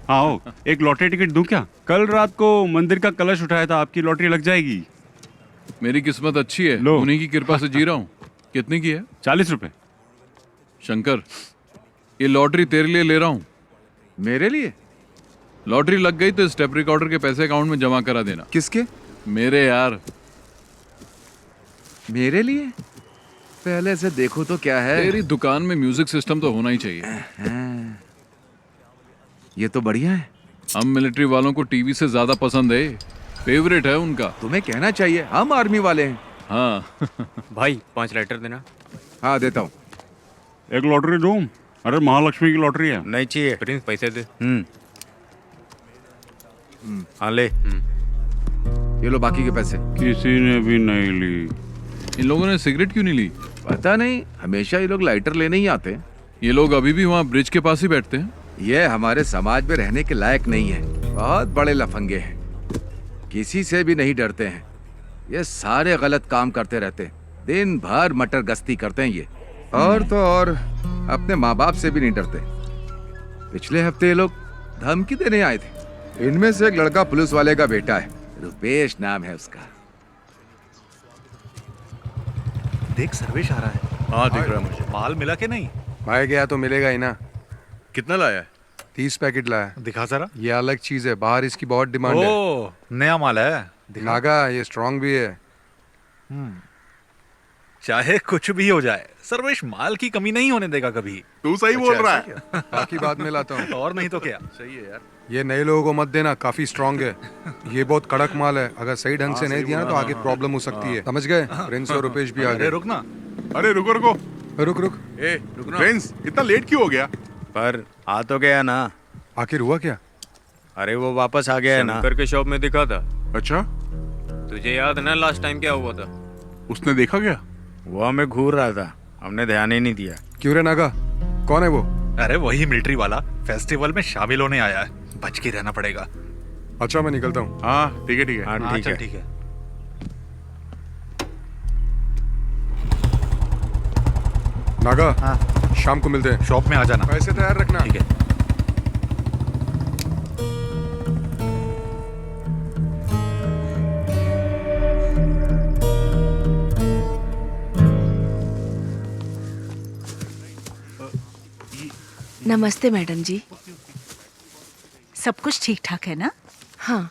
आओ, एक lottery ticket दूं क्या? कल रात को मंदिर का कलश उठाया था, आपकी लॉटरी लग जाएगी। मेरी किस्मत अच्छी है, लो। उन्हीं की कृपा से जी रहा हूँ। कितनी की है? 40 रुपए। शंकर, ये लॉटरी तेरे लिए ले रहा हूँ। मेरे लिए? लॉटरी लग गई तो स्टेप रिकॉर्डर के पैसे अकाउंट में जमा करा देना। किसके? मेरे यार। मेरे लिए? पहले से देखो तो क्या है। तेरी दुकान में म्यूजिक सिस्टम तो होना ही चाहिए। ये तो बढ़िया है। हम मिलिट्री वालों को टीवी से ज्यादा पसंद है, फेवरेट है उनका। तुम्हें कहना चाहिए, हम आर्मी वाले हैं। हाँ। भाई 5 लाइटर देना। हाँ देता हूँ। एक लॉटरी दूं? अरे महालक्ष्मी की लॉटरी है। नहीं चाहिए प्रिंस, पैसे दे। हाँ ले। ये लो बाकी के पैसे। किसी ने भी नहीं ली। इन लोगों ने सिगरेट क्यों नहीं ली? पता नहीं, हमेशा ये लोग लाइटर लेने ही आते हैं। ये लोग अभी भी वहाँ ब्रिज के पास ही बैठते हैं। ये हमारे समाज में रहने के लायक नहीं है। बहुत बड़े लफंगे हैं, किसी से भी नहीं डरते हैं। ये सारे गलत काम करते रहते हैं, दिन भर मटर गश्ती करते हैं ये। और तो और अपने माँ बाप से भी नहीं डरते। पिछले हफ्ते ये लोग धमकी देने आए थे। इनमें से एक लड़का पुलिस वाले का बेटा है, रुपेश नाम है उसका। देख सर्वेश आ रहा है। हाँ दिख रहा है मुझे। माल मिला के नहीं? भाई गया तो मिलेगा ही ना। कितना लाया है? 30 पैकेट लाया। दिखा जरा। ये अलग चीज है, बाहर इसकी बहुत डिमांड है। ओ नया माल है। दिखा। नागा, ये स्ट्रांग भी है। चाहे कुछ भी हो जाए, सर्वेश माल की कमी नहीं होने देगा कभी। तू सही बोल रहा है। बाकी बाद में लाता हूँ। और नहीं तो क्या। सही है यार। ये नए लोगों को मत देना, काफी स्ट्रांग है। ये बहुत कड़क माल है, अगर सही ढंग से नहीं दिया ना तो आगे प्रॉब्लम हो सकती है। समझ गए? प्रिंस और रुपेश भी आ अरे गए। रुक ना। अरे रुको रुको। रुक रुक। ए फ्रेंड्स, इतना लेट क्यों हो गया? पर आ तो गया ना। आखिर हुआ क्या? अरे वो वापस आ गया है ना। शंकर के शॉप में दिखा था। अच्छा, तुझे याद है ना लास्ट टाइम क्या हुआ था? उसने देखा क्या? वो हमें घूर रहा था, हमने ध्यान ही नहीं दिया। क्यों रे नागा, कौन है वो? अरे वही मिलिट्री वाला, फेस्टिवल में शामिल होने आया है। बच के रहना पड़ेगा। अच्छा मैं निकलता हूँ। हाँ ठीक है ठीक है। हाँ ठीक चल है। ठीक है। नागा, शाम को मिलते हैं। शॉप में आ जाना। पैसे तैयार रखना। ठीक है। नमस्ते मैडम जी। सब कुछ ठीक ठाक है ना? हाँ,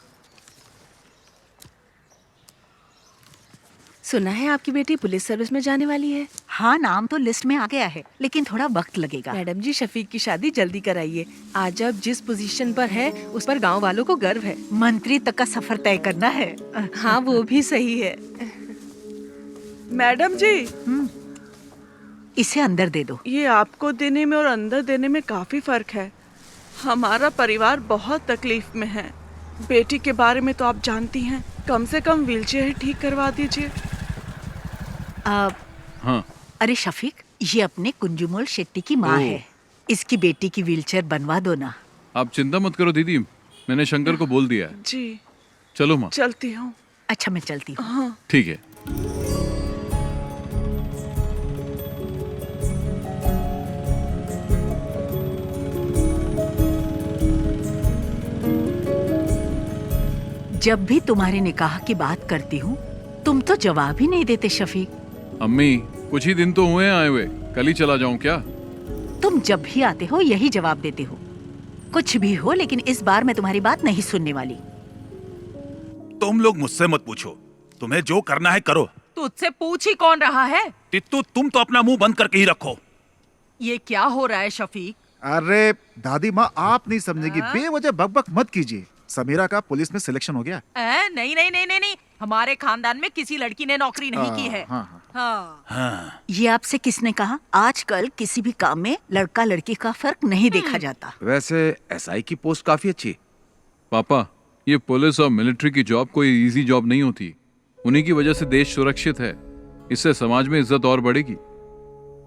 सुना है आपकी बेटी पुलिस सर्विस में जाने वाली है। हाँ, नाम तो लिस्ट में आ गया है, लेकिन थोड़ा वक्त लगेगा। मैडम जी, शफीक की शादी जल्दी कराइए। आज अब जिस पोजीशन पर है उस पर गांव वालों को गर्व है। मंत्री तक का सफर तय करना है। हाँ वो भी सही है। मैडम जी, इसे अंदर दे दो। ये आपको देने में और अंदर देने में काफी फर्क है। हमारा परिवार बहुत तकलीफ में है। बेटी के बारे में तो आप जानती हैं, कम से कम व्हीलचेयर ठीक करवा दीजिए। हाँ। अरे शफीक, ये अपने कुंजुमोल शेट्टी की माँ है। इसकी बेटी की व्हीलचेयर बनवा दो ना। आप चिंता मत करो दीदी, मैंने शंकर को बोल दिया है। जी चलो माँ। चलती हूँ। अच्छा मैं चलती हूँ। हाँ। ठीक है। जब भी तुम्हारे निकाह की बात करती हूँ तुम तो जवाब ही नहीं देते शफीक। अम्मी, कुछ ही दिन तो हुए हैं आए हुए, कल ही चला जाऊं क्या? तुम जब भी आते हो यही जवाब देते हो। कुछ भी हो, लेकिन इस बार मैं तुम्हारी बात नहीं सुनने वाली। तुम लोग मुझसे मत पूछो, तुम्हें जो करना है करो। तुझसे पूछ ही कौन रहा है? तित्तू, तुम तो अपना मुंह बंद करके ही रखो। ये क्या हो रहा है शफीक? अरे दादी माँ, आप नहीं समझेगी, बेवजह बकबक मत कीजिए। समीरा का पुलिस में सिलेक्शन हो गया। नहीं नहीं नहीं नहीं नहीं, हमारे खानदान में किसी लड़की ने नौकरी नहीं की है। हाँ। ये आपसे किसने कहा? आजकल किसी भी काम में लड़का लड़की का फर्क नहीं देखा जाता। वैसे एसआई की पोस्ट काफी अच्छी है। पापा, ये पुलिस और मिलिट्री की जॉब कोई इजी जॉब नहीं होती। उन्हीं की वजह से देश सुरक्षित है, इससे समाज में इज्जत और बढ़ेगी।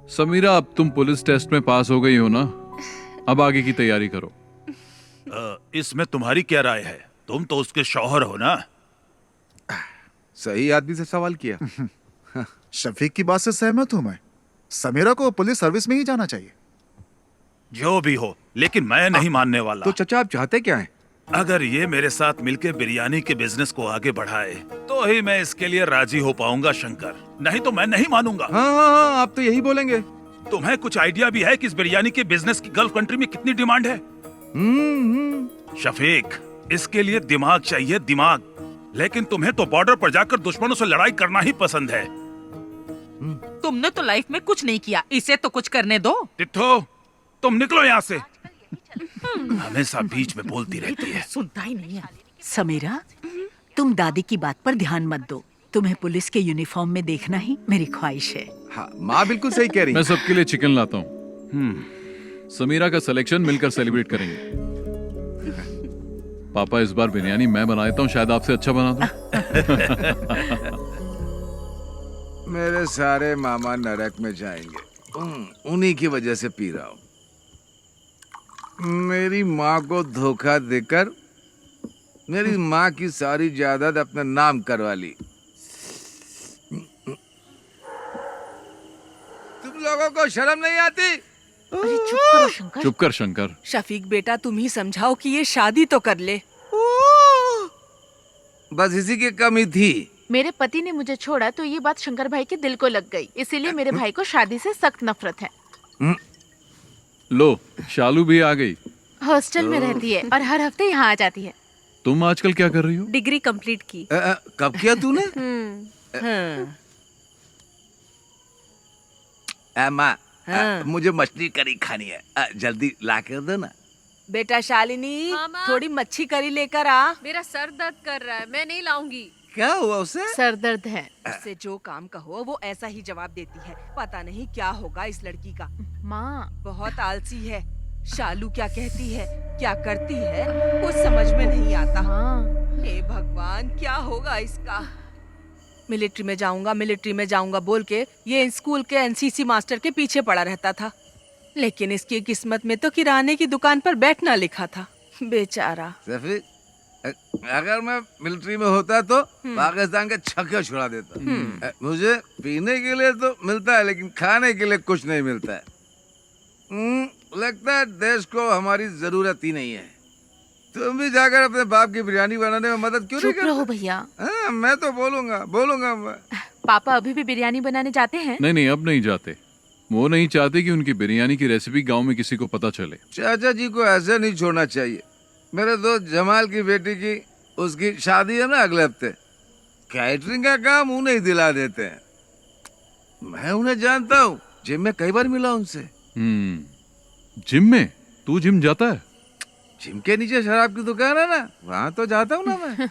समीरा, अब तुम पुलिस टेस्ट में पास हो गई हो ना, अब आगे की तैयारी करो। इसमें तुम्हारी क्या राय है? तुम तो उसके शौहर हो ना। सही आदमी से सवाल किया। शफीक की बात से सहमत हूँ मैं। समीरा को पुलिस सर्विस में ही जाना चाहिए। जो भी हो, लेकिन मैं नहीं मानने वाला। तो चाचा आप चाहते क्या हैं? अगर ये मेरे साथ मिलके बिरयानी के बिजनेस को आगे बढ़ाए तो ही मैं इसके लिए राजी हो पाऊंगा शंकर, नहीं तो मैं नहीं मानूंगा। हाँ, आप तो यही बोलेंगे। तुम्हें कुछ आइडिया भी है कि इस बिरयानी के बिजनेस की गल्फ कंट्री में कितनी डिमांड है? शफीक, इसके लिए दिमाग चाहिए, दिमाग। लेकिन तुम्हें तो बॉर्डर पर जाकर दुश्मनों से लड़ाई करना ही पसंद है। तुमने तो लाइफ में कुछ नहीं किया, इसे तो कुछ करने दो। टिट्ठो, तुम निकलो यहाँ से। हमेशा बीच में बोलती रहती है। सुनता ही नहीं है। समीरा, तुम दादी की बात पर ध्यान मत दो। तुम्हें पुलिस के यूनिफॉर्म में देखना ही मेरी ख्वाहिश है। हाँ, माँ बिल्कुल सही कह रही मैं सबके लिए चिकन लाता हूँ। समीरा का सिलेक्शन मिलकर सेलिब्रेट करेंगे। पापा, इस बार बिरयानी मैं बना देता हूँ, शायद आपसे अच्छा बना दूं। मेरे सारे मामा नरक में जाएंगे, उन्हीं की वजह से पी रहा हूँ। मेरी माँ को धोखा देकर मेरी माँ की सारी जायदाद अपने नाम करवा ली। तुम लोगों को शर्म नहीं आती? अरे चुप करो शंकर। चुप कर शंकर। शफीक बेटा, तुम ही समझाओ कि ये शादी तो कर ले। बस इसी की कमी थी। मेरे पति ने मुझे छोड़ा तो ये बात शंकर भाई के दिल को लग गई, इसीलिए मेरे भाई को शादी से सख्त नफरत है। लो, शालू भी आ गई। हॉस्टल में रहती है और हर हफ्ते यहाँ आ जाती है। तुम आजकल क्या कर रही हो? डिग्री कंप्लीट की। कब किया तूने? माँ, मुझे मछली करी खानी है, जल्दी ला कर दो ना। बेटा शालिनी, थोड़ी मच्छी करी लेकर आ। मेरा सर दर्द कर रहा है, मैं नहीं लाऊंगी। क्या हुआ उसे? सर दर्द है। उससे जो काम कहो वो ऐसा ही जवाब देती है। पता नहीं क्या होगा इस लड़की का। माँ, बहुत आलसी है। शालू क्या कहती है, क्या करती है, कुछ समझ में नहीं आता। हे भगवान, क्या होगा इसका। मिलिट्री में जाऊंगा बोल के ये स्कूल के एनसीसी मास्टर के पीछे पड़ा रहता था, लेकिन इसकी किस्मत में तो किराने की दुकान पर बैठना लिखा था। बेचारा। अगर मैं मिलिट्री में होता तो पाकिस्तान के छक्के छुड़ा देता। मुझे पीने के लिए तो मिलता है, लेकिन खाने के लिए कुछ नहीं मिलता है। लगता है देश को हमारी जरूरत ही नहीं है। तुम भी जाकर अपने बाप की बिरयानी बनाने में मदद क्यों नहीं करते? चुप रहो भैया। मैं तो बोलूंगा मैं। पापा अभी भी बिरयानी बनाने जाते हैं? नहीं, अब नहीं जाते। वो नहीं चाहते कि उनकी बिरयानी की रेसिपी गांव में किसी को पता चले। चाचा जी को ऐसे नहीं छोड़ना चाहिए। मेरे दोस्त जमाल की बेटी की उसकी शादी है ना अगले हफ्ते। कैटरिंग का काम उन्हें ही दिला देते हैं। मैं उन्हें जानता हूँ, जिम में कई बार मिला उनसे। जिम में? तू जिम जाता है? जिम के नीचे शराब की दुकान है ना, वहाँ तो जाता हूँ ना मैं।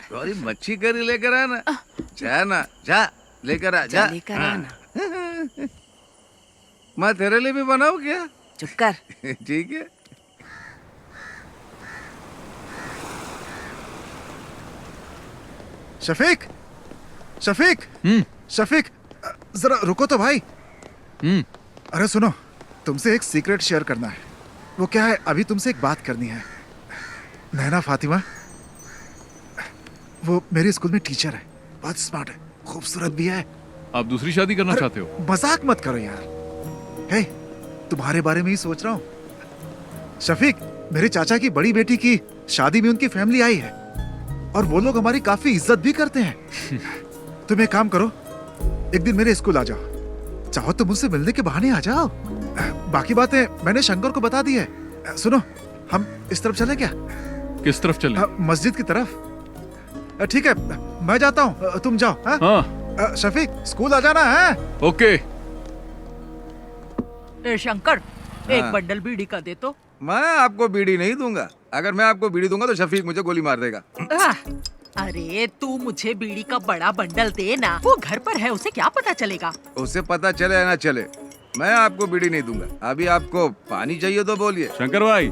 थोड़ी मच्छी करी लेकर आना। जा लेकर आ जा। लेकर आना। मैं तेरे लिए भी बनाऊँ क्या? चुप कर। ठीक है। शफीक, शफीक, जरा रुको तो भाई। अरे सुनो, तुमसे एक सीक्रेट शेयर करना है। वो क्या है, अभी तुमसे एक बात करनी है। नैना फातिमा, वो मेरे स्कूल में टीचर है, बहुत स्मार्ट है, खूबसूरत भी है। आप दूसरी शादी करना चाहते हो? मजाक मत करो यार। हे, तुम्हारे बारे में ही सोच रहा हूँ। शफीक, मेरे चाचा की बड़ी बेटी की शादी में उनकी फैमिली आई है और वो लोग हमारी काफी इज्जत भी करते हैं। तुम एक काम करो, एक दिन मेरे स्कूल आ जाओ। चाहो तो मुझसे मिलने के बहाने आ जाओ। बाकी बातें मैंने शंकर को बता दी है। सुनो, हम इस तरफ चले क्या? किस तरफ चले? मस्जिद की तरफ। ठीक है, मैं जाता हूँ, तुम जाओ। हाँ? शफीक, स्कूल आ जाना है। ओके। शंकर, एक बंडल बीड़ी का दे तो। मैं आपको बीड़ी नहीं दूंगा। अगर मैं आपको बीड़ी दूंगा तो शफीक मुझे गोली मार देगा। अरे तू मुझे बीड़ी का बड़ा बंडल दे ना, वो घर पर है, उसे क्या पता चलेगा? उसे पता चले या ना चले, मैं आपको बीड़ी नहीं दूंगा। अभी आपको पानी चाहिए तो बोलिए। शंकर भाई,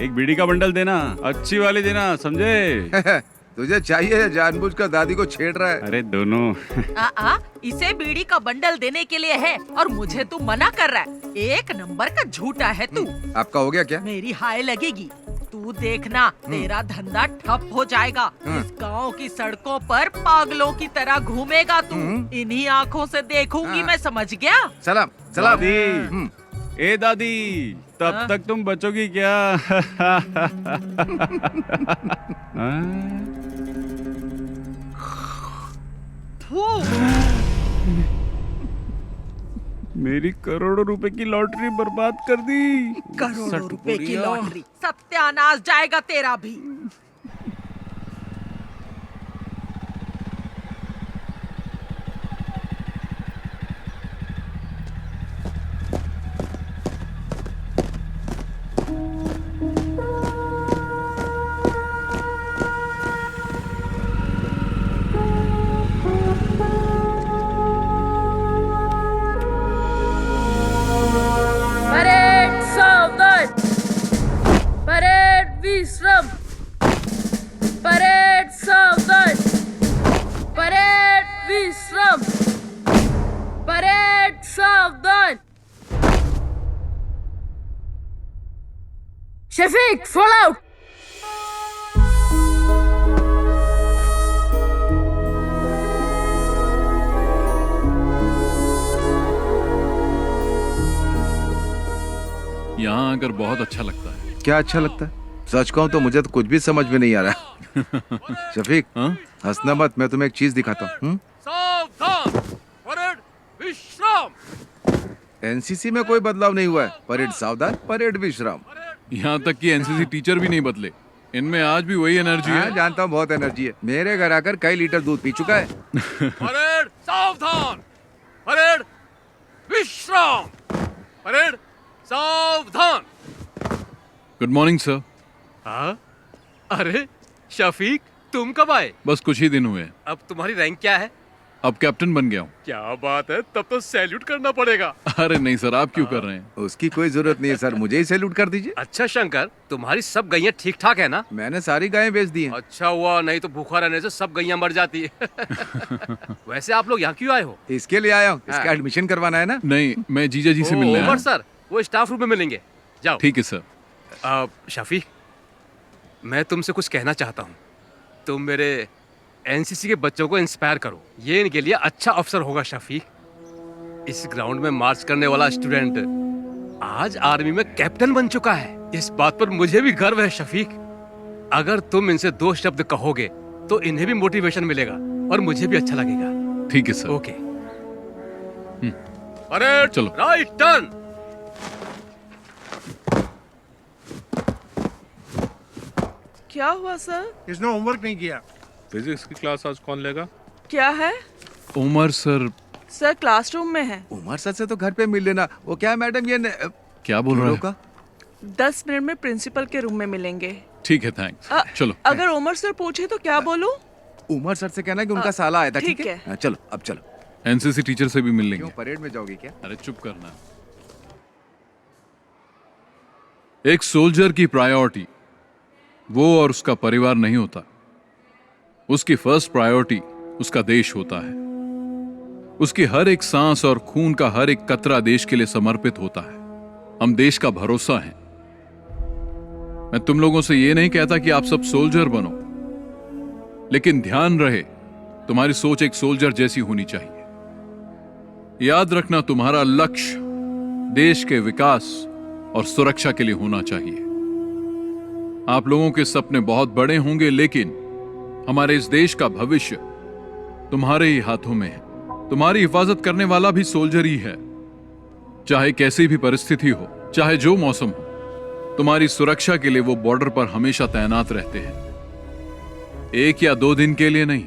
एक बीड़ी का बंडल देना, अच्छी वाली देना, समझे? तुझे चाहिए या जानबूझकर दादी को छेड़ रहा है? अरे दोनों। इसे बीड़ी का बंडल देने के लिए है और मुझे तू मना कर रहा है। एक नंबर का झूठा है तू। आपका हो गया क्या? मेरी हाय लगेगी। तू देखना, तेरा धंधा ठप हो जाएगा। इस गांव की सड़कों पर पागलों की तरह घूमेगा तू। इन्हीं आँखों से देखूंगी मैं, समझ गया? सलाम। दादी, ए दादी, तब तक तुम बचोगी क्या? मेरी करोड़ों रुपए की लॉटरी बर्बाद कर दी। करोड़ों रुपए की लॉटरी, सत्यानाश जाएगा तेरा भी। परेड सावधान, परेड विश्राम, परेड सावधान, परेड विश्राम, परेड सावधान। Shafiq fall out. यहाँ आकर बहुत अच्छा लगता है। क्या अच्छा लगता है? सच कहूं तो मुझे तो कुछ भी समझ में नहीं आ रहा। शफीक, हंसना मत, मैं तुम्हें एक चीज दिखाता हूँ। सावधान, परेड विश्राम। एनसीसी में कोई बदलाव नहीं हुआ है। परेड सावधान, परेड विश्राम। यहाँ तक कि एनसीसी टीचर भी नहीं बदले, इनमें आज भी वही एनर्जी है। जानता हूँ, बहुत एनर्जी है। मेरे घर आकर कई लीटर दूध पी चुका है। परेड सावधान, परेड विश्राम, परेड सावधान। Good morning sir. हाँ? अरे शफीक, तुम कब आए? बस कुछ ही दिन हुए हैं। अब तुम्हारी रैंक क्या है? अब कैप्टन बन गया हूँ। क्या बात है, तब तो सैल्यूट करना पड़ेगा। अरे नहीं सर, आप क्यों कर रहे हैं? उसकी कोई जरूरत नहीं है सर, मुझे ही सैल्यूट कर दीजिए। अच्छा शंकर, तुम्हारी सब गैया ठीक ठाक है ना? मैंने सारी गायें बेच दी हैं। अच्छा हुआ, नहीं तो भूखा रहने से सब गैया मर जाती है। वैसे आप लोग यहाँ क्यों आए हो? इसके लिए आया हूँ, इसका एडमिशन करवाना है ना। नहीं, मैं जीजा जी से मिलने आया हूँ। सर, वो स्टाफ रूम में मिलेंगे, जाओ। ठीक है सर। शफीक, मैं तुमसे कुछ कहना चाहता हूँ। तुम मेरे एनसीसी के बच्चों को इंस्पायर करो, ये इनके लिए अच्छा अवसर होगा। शफीक, इस ग्राउंड में मार्च करने वाला स्टूडेंट आज आर्मी में कैप्टन बन चुका है। इस बात पर मुझे भी गर्व है शफीक। अगर तुम इनसे 2 शब्द कहोगे तो इन्हें भी मोटिवेशन मिलेगा और मुझे भी अच्छा लगेगा। ठीक है सर। ओके। परेड, चलो। Right turn. क्या हुआ सर? इसने होमवर्क नहीं किया। फिजिक्स की क्लास आज कौन लेगा? क्या है? उमर सर। सर क्लासरूम में है। उमर सर से तो घर पे मिल लेना। वो क्या मैडम, ये क्या बोल रहे हो? 10 मिनट में प्रिंसिपल के रूम में मिलेंगे। ठीक है, थैंक्स। चलो। अगर उमर सर पूछे तो क्या बोलूं? उमर सर से कहना कि उनका साला आया था। ठीक है, चलो अब चलो। एनसीसी टीचर से भी मिल लेंगे। क्यों, परेड में जाओगी क्या? अरे चुप करना। एक सोल्जर की प्रायोरिटी वो और उसका परिवार नहीं होता, उसकी फर्स्ट प्रायोरिटी उसका देश होता है। उसकी हर एक सांस और खून का हर एक कतरा देश के लिए समर्पित होता है। हम देश का भरोसा हैं। मैं तुम लोगों से ये नहीं कहता कि आप सब सोल्जर बनो, लेकिन ध्यान रहे तुम्हारी सोच एक सोल्जर जैसी होनी चाहिए। याद रखना, तुम्हारा लक्ष्य देश के विकास और सुरक्षा के लिए होना चाहिए। आप लोगों के सपने बहुत बड़े होंगे, लेकिन हमारे इस देश का भविष्य तुम्हारे ही हाथों में है। तुम्हारी हिफाजत करने वाला भी सोल्जर ही है, चाहे कैसी भी परिस्थिति हो, चाहे जो मौसम हो। तुम्हारी सुरक्षा के लिए वो बॉर्डर पर हमेशा तैनात रहते हैं। 1 या 2 दिन के लिए नहीं,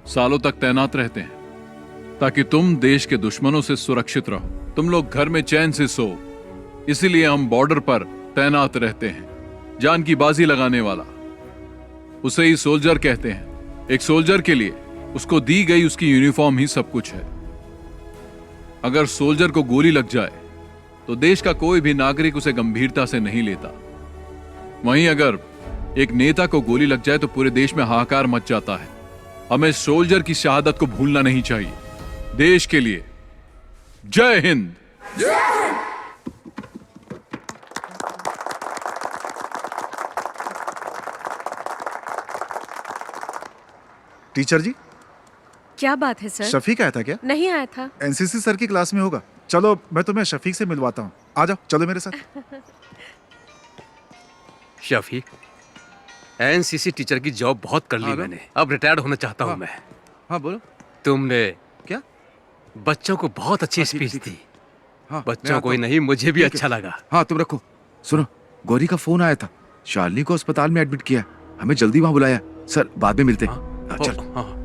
सालों तक तैनात रहते हैं, ताकि तुम देश के दुश्मनों से सुरक्षित रहो, तुम लोग घर में चैन से सो। इसीलिए हम बॉर्डर पर तैनात रहते हैं। जान की बाजी लगाने वाला, उसे ही सोल्जर कहते हैं। एक सोल्जर के लिए उसको दी गई उसकी यूनिफॉर्म ही सब कुछ है। अगर सोल्जर को गोली लग जाए तो देश का कोई भी नागरिक उसे गंभीरता से नहीं लेता। वहीं अगर एक नेता को गोली लग जाए तो पूरे देश में हाहाकार मच जाता है। हमें सोल्जर की शहादत को भूलना नहीं चाहिए। देश के लिए जय हिंद। टीचर जी, क्या बात है सर? शफीक आया था क्या? नहीं आया था। एनसीसी सर की क्लास में होगा। चलो मैं तुम्हें शफीक से मिलवाता हूँ। आ जाओ, चलो मेरे साथ। शफी, एनसीसी टीचर की जॉब बहुत कर ली हाँ, मैंने, अब रिटायर्ड होना चाहता हूँ मैं। हाँ बोलो। तुमने क्या बच्चों को बहुत अच्छी स्पीच दी। हाँ, बच्चों को ही नहीं, मुझे भी अच्छा लगा। हाँ तुम रखो। सुनो, गौरी का फोन आया था, शालिनी को अस्पताल में एडमिट किया, हमें जल्दी वहां बुलाया। सर बाद में मिलते हैं। चल। हाँ।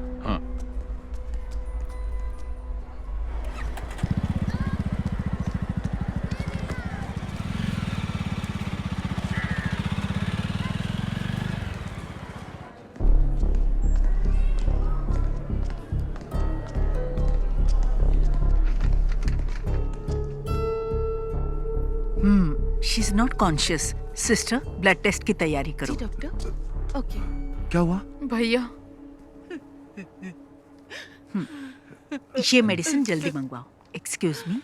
She is not conscious. Sister, blood test की तैयारी करो। डॉक्टर। ओके। क्या हुआ? भैया, ये मेडिसिन जल्दी मंगवाओ। Excuse me.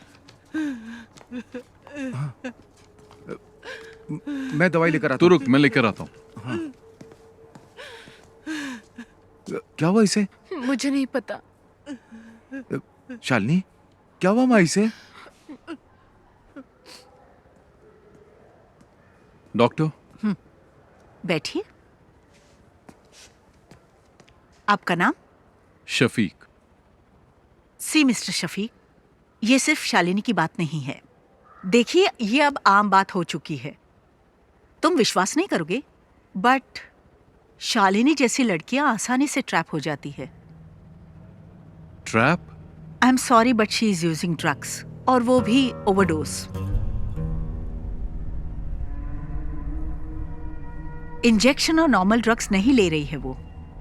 मैं दवाई लेकर आता तू हूँ। रुक, मैं लेकर आता हूँ। हाँ। क्या हुआ इसे? मुझे नहीं पता। शालिनी, क्या हुआ माँ इसे? डॉक्टर। बैठिए। आपका नाम? शफीक। सी मिस्टर शफीक, ये सिर्फ शालिनी की बात नहीं है। देखिए, ये अब आम बात हो चुकी है। तुम विश्वास नहीं करोगे, बट शालिनी जैसी लड़कियां आसानी से ट्रैप हो जाती है। Trap? I am sorry but she is using drugs, और वो भी ओवरडोज। इंजेक्शन और नॉर्मल ड्रग्स नहीं ले रही है वो।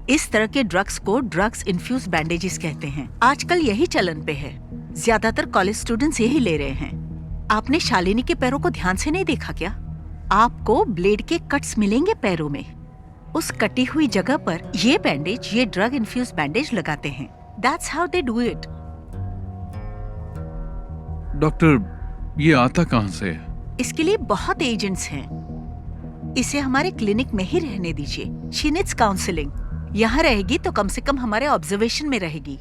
इस तरह के ड्रग्स को ड्रग्स इन्फ्यूज बैंडेजेस कहते हैं। आजकल यही चलन पे है, ज्यादातर कॉलेज स्टूडेंट्स यही ले रहे हैं। आपने शालिनी के पैरों को ध्यान से नहीं देखा क्या? आपको ब्लेड के कट्स मिलेंगे पैरों में। उस कटी हुई जगह पर ये बैंडेज, ये ड्रग इन्फ्यूज बैंडेज लगाते हैं। That's how they do it. Doctor, ये आता कहाँ से है? इसके लिए बहुत एजेंट्स हैं। इसे हमारे क्लिनिक में ही रहने दीजिए। She needs counselling. यहाँ रहेगी तो कम से कम हमारे ऑब्जर्वेशन में रहेगी।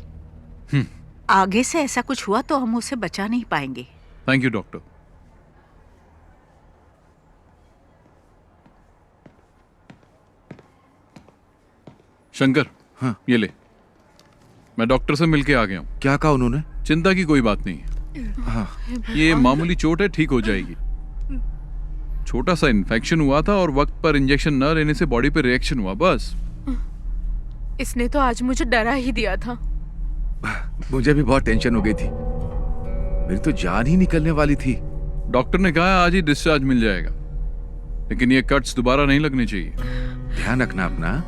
आगे से ऐसा कुछ हुआ तो हम उसे बचा नहीं पाएंगे। Thank you doctor. शंकर, हाँ। ये ले। मैं डॉक्टर से मिलके आ गया हूँ। क्या कहा उन्होंने? चिंता की कोई बात नहीं है। हाँ। ये मामूली चोट है, ठीक हो जाएगी। छोटा सा इन्फेक्शन हुआ था और वक्त पर इंजेक्शन न लेने से बॉडी पे रिएक्शन हुआ, बस। इसने तो आज मुझे डरा ही दिया था। मुझे भी बहुत टेंशन हो गई थी, मेरी तो जान ही निकलने वाली थी। डॉक्टर ने कहा आज ही डिस्चार्ज मिल जाएगा, लेकिन ये कट्स दोबारा नहीं लगने चाहिए। ध्यान रखना अपना।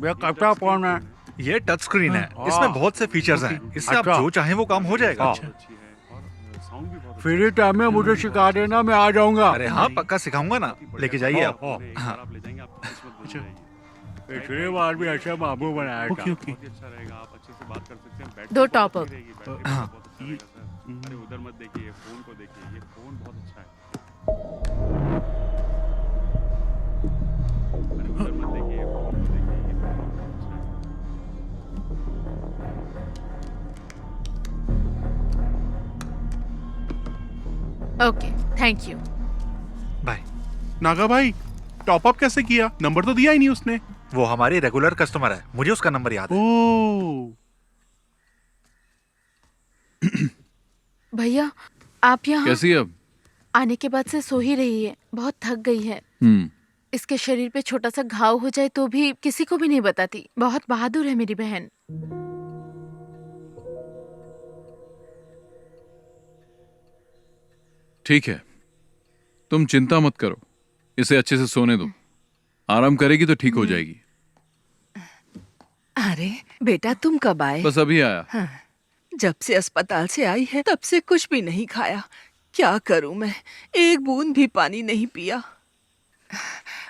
कैप्टा फोन है। ये टच स्क्रीन है, इसमें बहुत से फीचर्स हैं, इससे आप जो चाहें वो काम हो जाएगा। फ्री टाइम में मुझे सिखा देना, मैं आ जाऊंगा। अरे हाँ, पक्का सिखाऊंगा ना, लेके जाइए आप। हाँ। पिछली बार भी ऐसे बाबू बनाया था। दो टॉप अप। अरे उधर मत देखिए, फोन को देखिए, ये फोन बहुत अच्छा है। अरे उधर मत देखिए, फोन को देखिए, ये फोन बहुत अच्छा है। Okay, thank you. Bye. Naga भाई, टॉप अप कैसे किया? नंबर तो दिया ही नहीं उसने। वो हमारी रेगुलर कस्टमर है, मुझे उसका नंबर याद है। ओह। भैया, आप यहाँ कैसी है अब? आने के बाद से सो ही रही है, बहुत थक गई है। इसके शरीर पे छोटा सा घाव हो जाए तो भी किसी को भी नहीं बताती। बहुत बहादुर है मेरी बहन। ठीक है, तुम चिंता मत करो, इसे अच्छे से सोने दो। आराम करेगी तो ठीक हो जाएगी। अरे बेटा, तुम कब आए? बस अभी आया। हाँ, जब से अस्पताल से आई है तब से कुछ भी नहीं खाया। क्या करूं मैं, एक बूंद भी पानी नहीं पिया।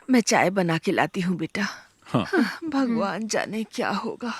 मैं चाय बना के लाती हूँ बेटा। हाँ। भगवान जाने क्या होगा।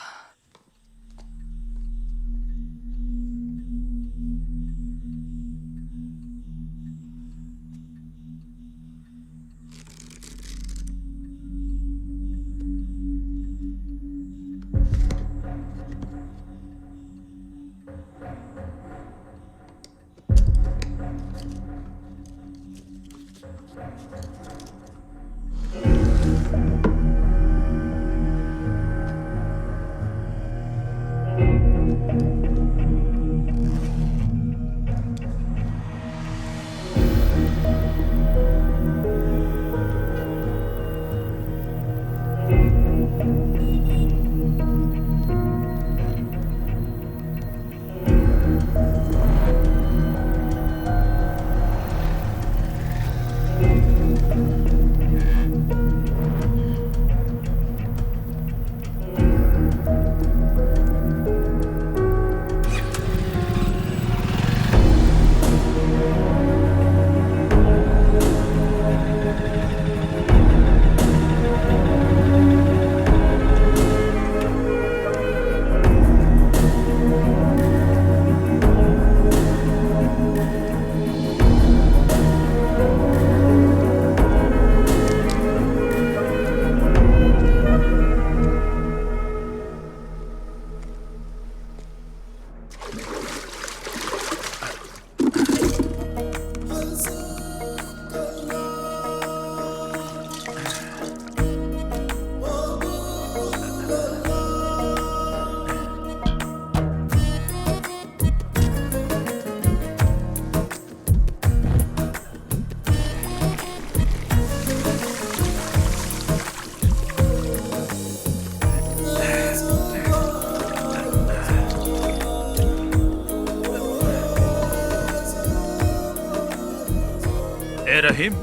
रहीम,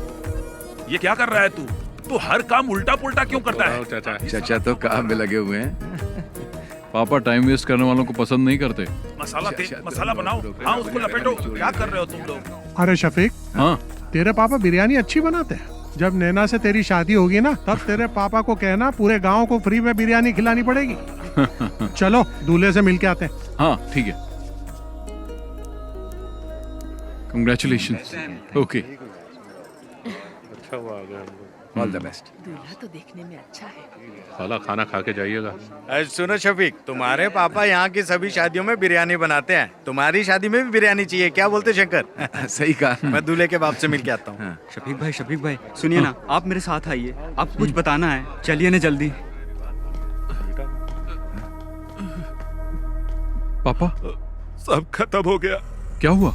ये क्या कर रहा है तू? तू हर काम उल्टा पुल्टा क्यों करता है? चाचा तो काम में लगे हुए हैं। पापा टाइम वेस्ट करने वालों को पसंद नहीं करते। मसाला बनाओ, हाँ उसको लपेटो। क्या कर रहे हो तुम लोग? अरे शफीक, हाँ तेरे पापा बिरयानी अच्छी बनाते हैं। जब नैना से तेरी शादी होगी ना, तब तेरे पापा को कहना पूरे गांव को फ्री में बिरयानी खिलानी पड़ेगी। चलो दूल्हे से मिल के आते हैं। हाँ ठीक है। कंग्रेचुलेशन। ओके, अच्छा हुआ आ गया। All the best. दूल्हा तो देखने में अच्छा है। साला खाना खा के जाइएगा। सुनो शफीक, तुम्हारे पापा यहाँ की सभी शादियों में बिरयानी बनाते हैं। तुम्हारी शादी में भी बिरयानी चाहिए, क्या बोलते शंकर? सही कहा। मैं दूल्हे के बाप से मिल के आता हूँ। हाँ। शफीक भाई सुनिए ना, आप मेरे साथ आइए, आपको कुछ बताना है। चलिए ना जल्दी। पापा सब खत्म हो गया। क्या हुआ?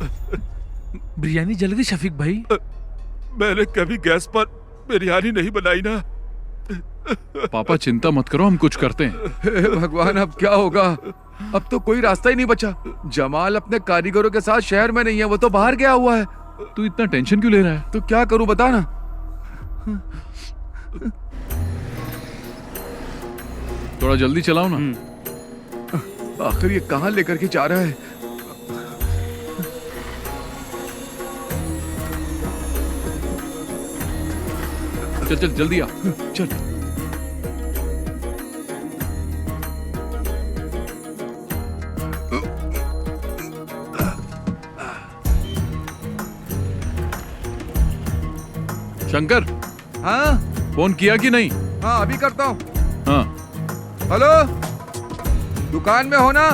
बिरयानी जल गई शफीक भाई। मैंने कभी गैस पर बिरयानी नहीं बनाई ना। पापा चिंता मत करो, हम कुछ करते हैं। हे भगवान, अब क्या होगा? अब तो कोई रास्ता ही नहीं बचा। जमाल अपने कारीगरों के साथ शहर में नहीं है, वो तो बाहर गया हुआ है। तू इतना टेंशन क्यों ले रहा है? तो क्या करूं बता ना। थोड़ा जल्दी चलाओ ना। आखिर ये कहां लेकर के जा रहा है? चल चल जल्दी आ। चल। शंकर, हाँ फोन किया कि नहीं? हाँ अभी करता हूँ। हाँ हेलो, दुकान में हो ना?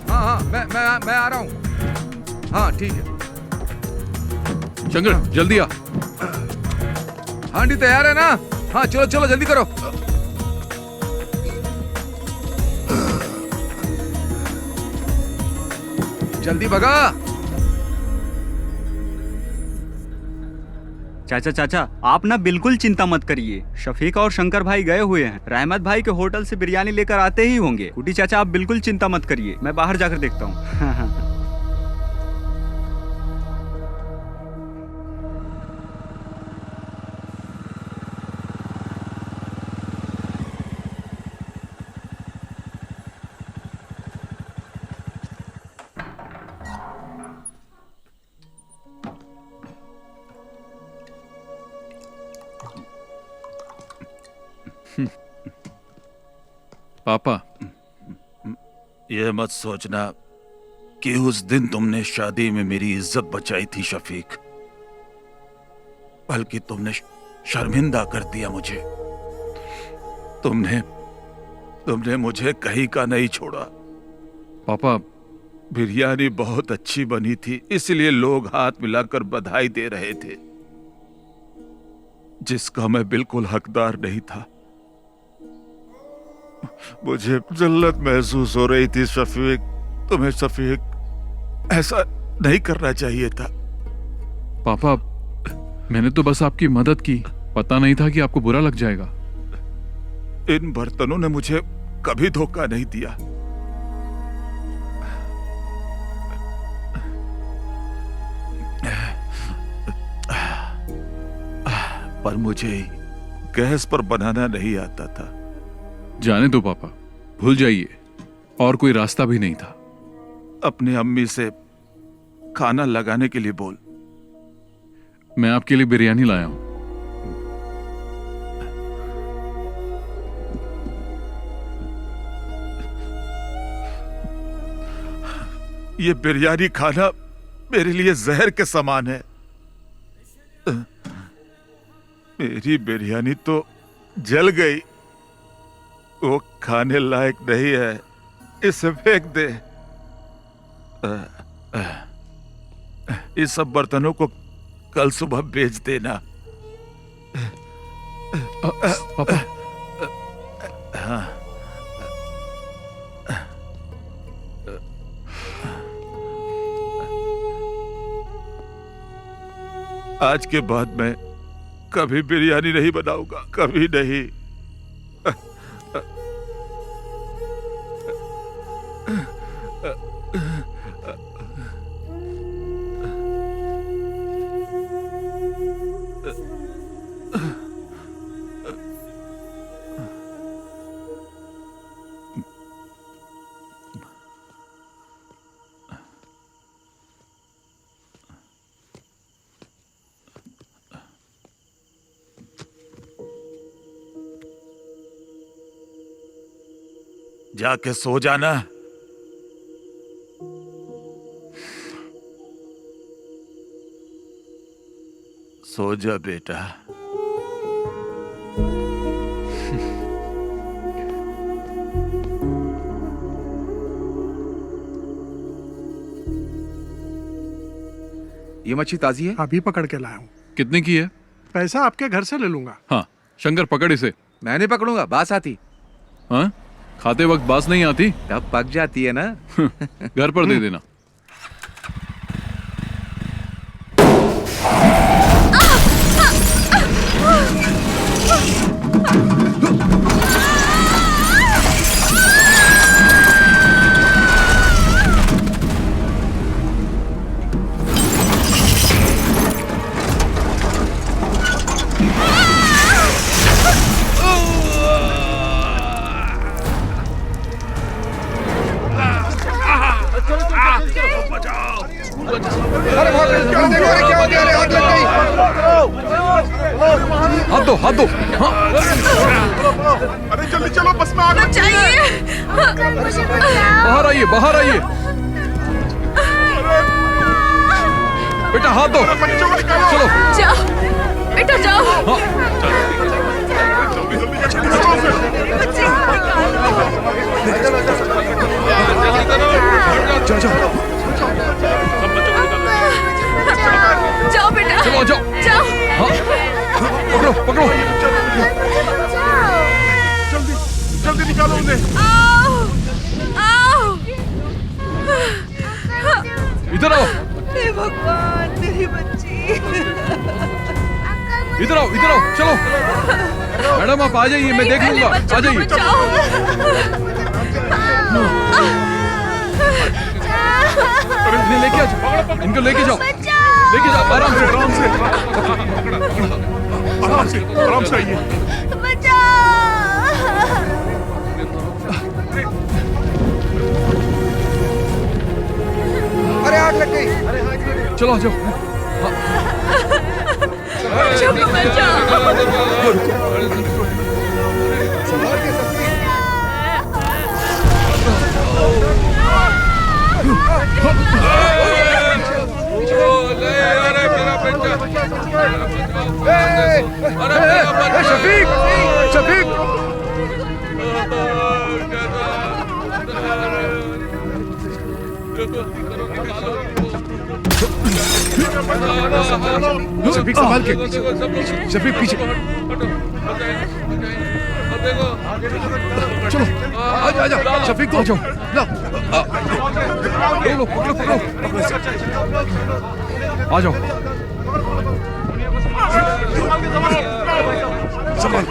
हाँ हाँ मैं आ रहा हूँ। हाँ ठीक है। शंकर जल्दी आ। हांडी तैयार है ना? हाँ चलो चलो जल्दी करो। जल्दी भगा। चाचा आप ना बिल्कुल चिंता मत करिए। शफीक और शंकर भाई गए हुए हैं, रहमत भाई के होटल से बिरयानी लेकर आते ही होंगे। कुटी चाचा आप बिल्कुल चिंता मत करिए, मैं बाहर जाकर देखता हूँ। पापा, ये मत सोचना कि उस दिन तुमने शादी में मेरी इज्जत बचाई थी शफीक, बल्कि तुमने शर्मिंदा कर दिया मुझे। तुमने मुझे कहीं का नहीं छोड़ा। पापा बिरयानी बहुत अच्छी बनी थी, इसलिए लोग हाथ मिलाकर बधाई दे रहे थे। जिसका मैं बिल्कुल हकदार नहीं था। मुझे जिल्लत महसूस हो रही थी शफीक। तुम्हें शफीक ऐसा नहीं करना चाहिए था। पापा, मैंने तो बस आपकी मदद की, पता नहीं था कि आपको बुरा लग जाएगा। इन बर्तनों ने मुझे कभी धोखा नहीं दिया। पर मुझे गैस पर बनाना नहीं आता था। जाने दो पापा, भूल जाइए, और कोई रास्ता भी नहीं था। अपने अम्मी से खाना लगाने के लिए बोल। मैं आपके लिए बिरयानी लाया हूं। ये बिरयानी खाना मेरे लिए जहर के समान है। मेरी बिरयानी तो जल गई, वो खाने लायक नहीं है, इसे फेंक दे। इस सब बर्तनों को कल सुबह बेच देना। पापा। हाँ। आज के बाद मैं कभी बिरयानी नहीं बनाऊंगा, कभी नहीं। जाके सो जाना। सो जा बेटा। ये मच्छी ताजी है? अभी पकड़ के लाया हूँ। कितने की है? पैसा आपके घर से ले लूंगा। हाँ, शंकर पकड़ इसे। मैं नहीं पकड़ूंगा, बास आती। हाँ? खाते वक्त बास नहीं आती? तब पक जाती है ना। घर पर दे देना। हाथ दो, हाथ दो। अरे जल्दी चलो, बस में आग लग गई है। बाहर आइए, बाहर आइए। बेटा हाथ दो। चलो जाओ बेटा, जाओ। जाओ बेटा, चलो जाओ, जाओ। हाँ, पकड़ो पकड़ो। जल्दी जल्दी निकालो उन्हें। आओ, आओ। इधर आओ। हे भगवान, मेरी बच्ची। इधर आओ, इधर आओ, चलो। मैडम आप आ जाइए, मैं देख लूंगा। आ जाइए। इन्हें लेके आओ, इनको लेके जाओ, लेके जाओ। आराम से, आराम से, आराम से, आराम से आइए। अरे आग लग गई। चलो आ जाओ। शफीक, शफीक। शफीक संभाल के। शफीक पीछे। चलो आजा आजा शफीक को आ जाओ। लो पकड़ो पकड़ो आ जाओ। संभाल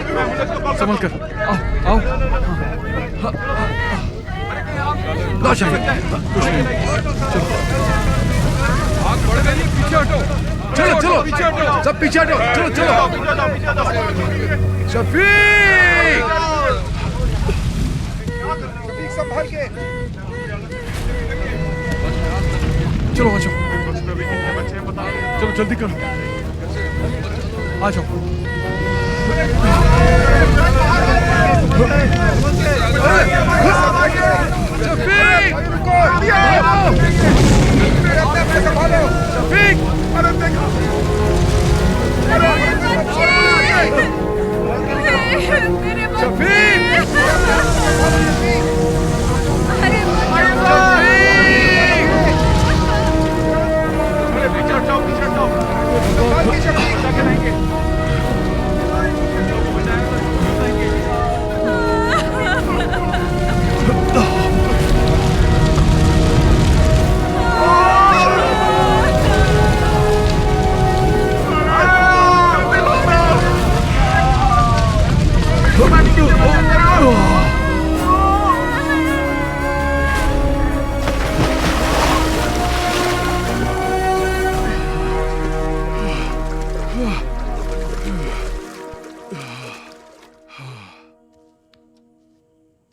संभाल कर आओ आओ। लो शफीक कुछ नहीं आग बढ़ गई पीछे हटो। चलो चलो सब पीछे हटो। चलो चलो शफीक संभाल के। चलो आ जाओ। चलो जल्दी करो आ जाओ। शफीक अरे देखो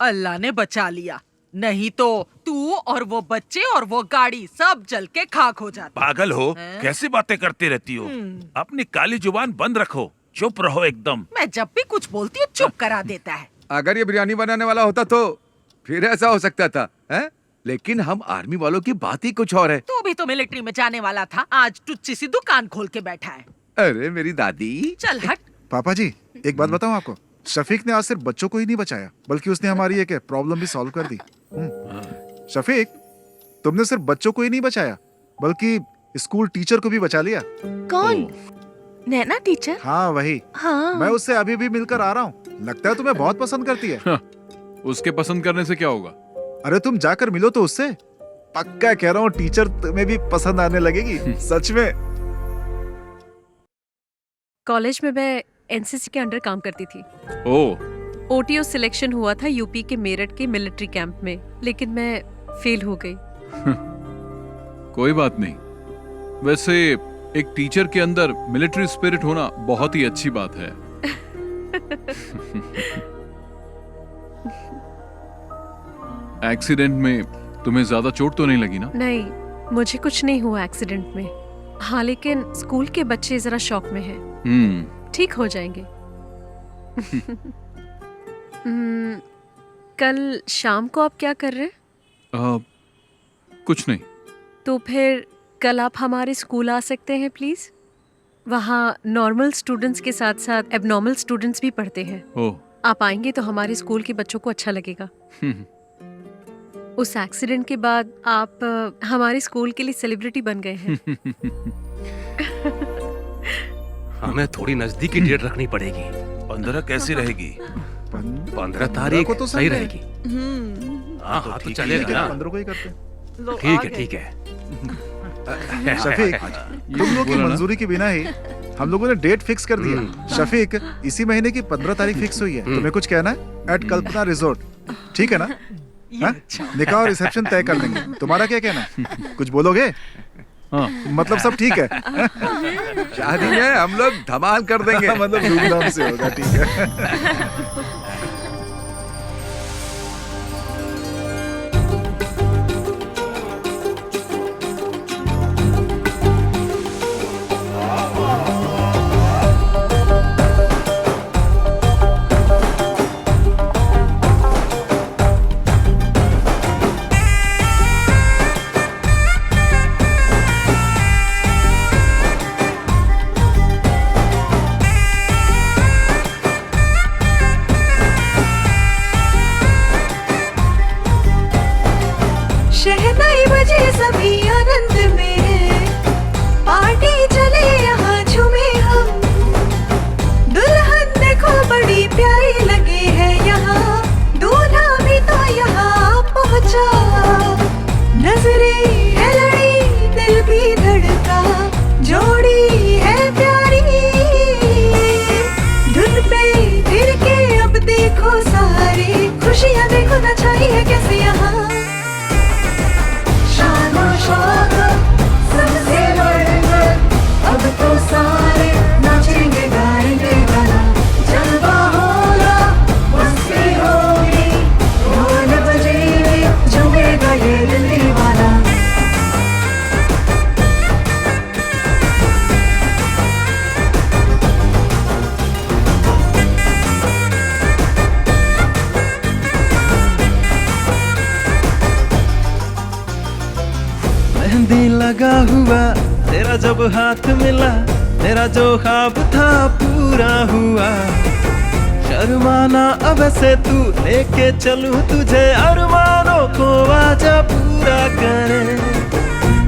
अल्लाह ने बचा लिया, नहीं तो तू और वो बच्चे और वो गाड़ी सब जल के खाक हो जाते। पागल हो, कैसी बातें करती रहती हो? अपनी काली जुबान बंद रखो, चुप रहो एकदम। मैं जब भी कुछ बोलती हूँ चुप करा देता है। अगर ये बिरयानी बनाने वाला होता तो फिर ऐसा हो सकता था, हैं? लेकिन हम आर्मी वालों की बात ही कुछ और है। तू भी तो मिलिट्री में जाने वाला था, आज टुच्ची सी दुकान खोल के बैठा है। अरे मेरी दादी। चल हट। पापा जी एक बात बताऊं आपको, शफीक ने आज सिर्फ बच्चों को ही नहीं बचाया बल्कि उसने हमारी एक प्रॉब्लम भी सॉल्व कर दी। शफीक तुमने सिर्फ बच्चों को ही नहीं बचाया बल्कि स्कूल टीचर को भी बचा लिया। कौन? नैना टीचर? हाँ वही। हाँ। मैं उससे अभी भी मिलकर आ रहा हूँ, लगता है तुम्हें बहुत पसंद करती है। उसके पसंद करने से क्या होगा? अरे तुम जाकर मिलो तो उससे, पक्का कह रहा हूँ टीचर तुम्हें भी पसंद आने लगेगी। सच में। कॉलेज में मैं एनसीसी के अंडर काम करती थी। ओटीओ सिलेक्शन हुआ था यूपी के मेरठ के मिलिट्री कैंप में, लेकिन मैं फेल हो गई। कोई बात नहीं। वैसे एक टीचर के अंदर मिलिट्री स्पिरिट होना बहुत ही अच्छी बात है। एक्सीडेंट में तुम्हें ज्यादा चोट तो नहीं लगी ना? नहीं, मुझे कुछ नहीं हुआ एक्सीडेंट में। हाँ, लेकिन स्कूल के बच्चे जरा शॉक में हैं। ठीक हो जाएंगे। कल शाम को आप क्या कर रहे हैं? कुछ नहीं। तो फिर कल आप हमारे स्कूल आ सकते हैं प्लीज? वहाँ नॉर्मल स्टूडेंट्स के साथ साथ एबनॉर्मल स्टूडेंट्स भी पढ़ते हैं। आप आएंगे तो हमारे स्कूल के बच्चों को अच्छा लगेगा। उस एक्सीडेंट के बाद आप हमारे स्कूल के लिए सेलिब्रिटी बन गए हैं। हमें थोड़ी नजदीकी डेट रखनी पड़ेगी। 15 कैसी रहेगी? 15 तारीख तो सही रहेगी। हाँ हाँ तो चलेगा ना। 15 को ही करते हैं। ठीक है ठीक है। शफीक तुम लोग की मंजूरी के बिना ही हम लोगों ने डेट फिक्स कर दिया। शफीक इसी महीने की 15 तारीख फिक्स हुई है। तुम्हें कुछ कहना है? एट कल्पना रिजोर्ट, ठीक है ना? निकाह और रिसेप्शन तय कर देंगे। तुम्हारा क्या कहना है? कुछ बोलोगे? मतलब सब ठीक है? शादी में हम लोग धमाल कर देंगे। मतलब धूमधाम से होगा, ठीक है। जोड़ी है प्यारी, धुन पे फिर के अब देखो सारी खुशियाँ देखो ना छाई है कैसे यहाँ, शान और शौकत सबसे बढ़कर अब तो सारे नाचेंगे गाएंगे गाना, जलवा होगा मस्ती होगी ढोल बजेंगे झूमेगा ये दिल दीवाना। मेहंदी लगा हुआ तेरा जब हाथ मिला, मेरा जो ख्वाब था पूरा हुआ। शर्माना अब से तू लेके चलूं तुझे अरमानों को आजा पूरा करे।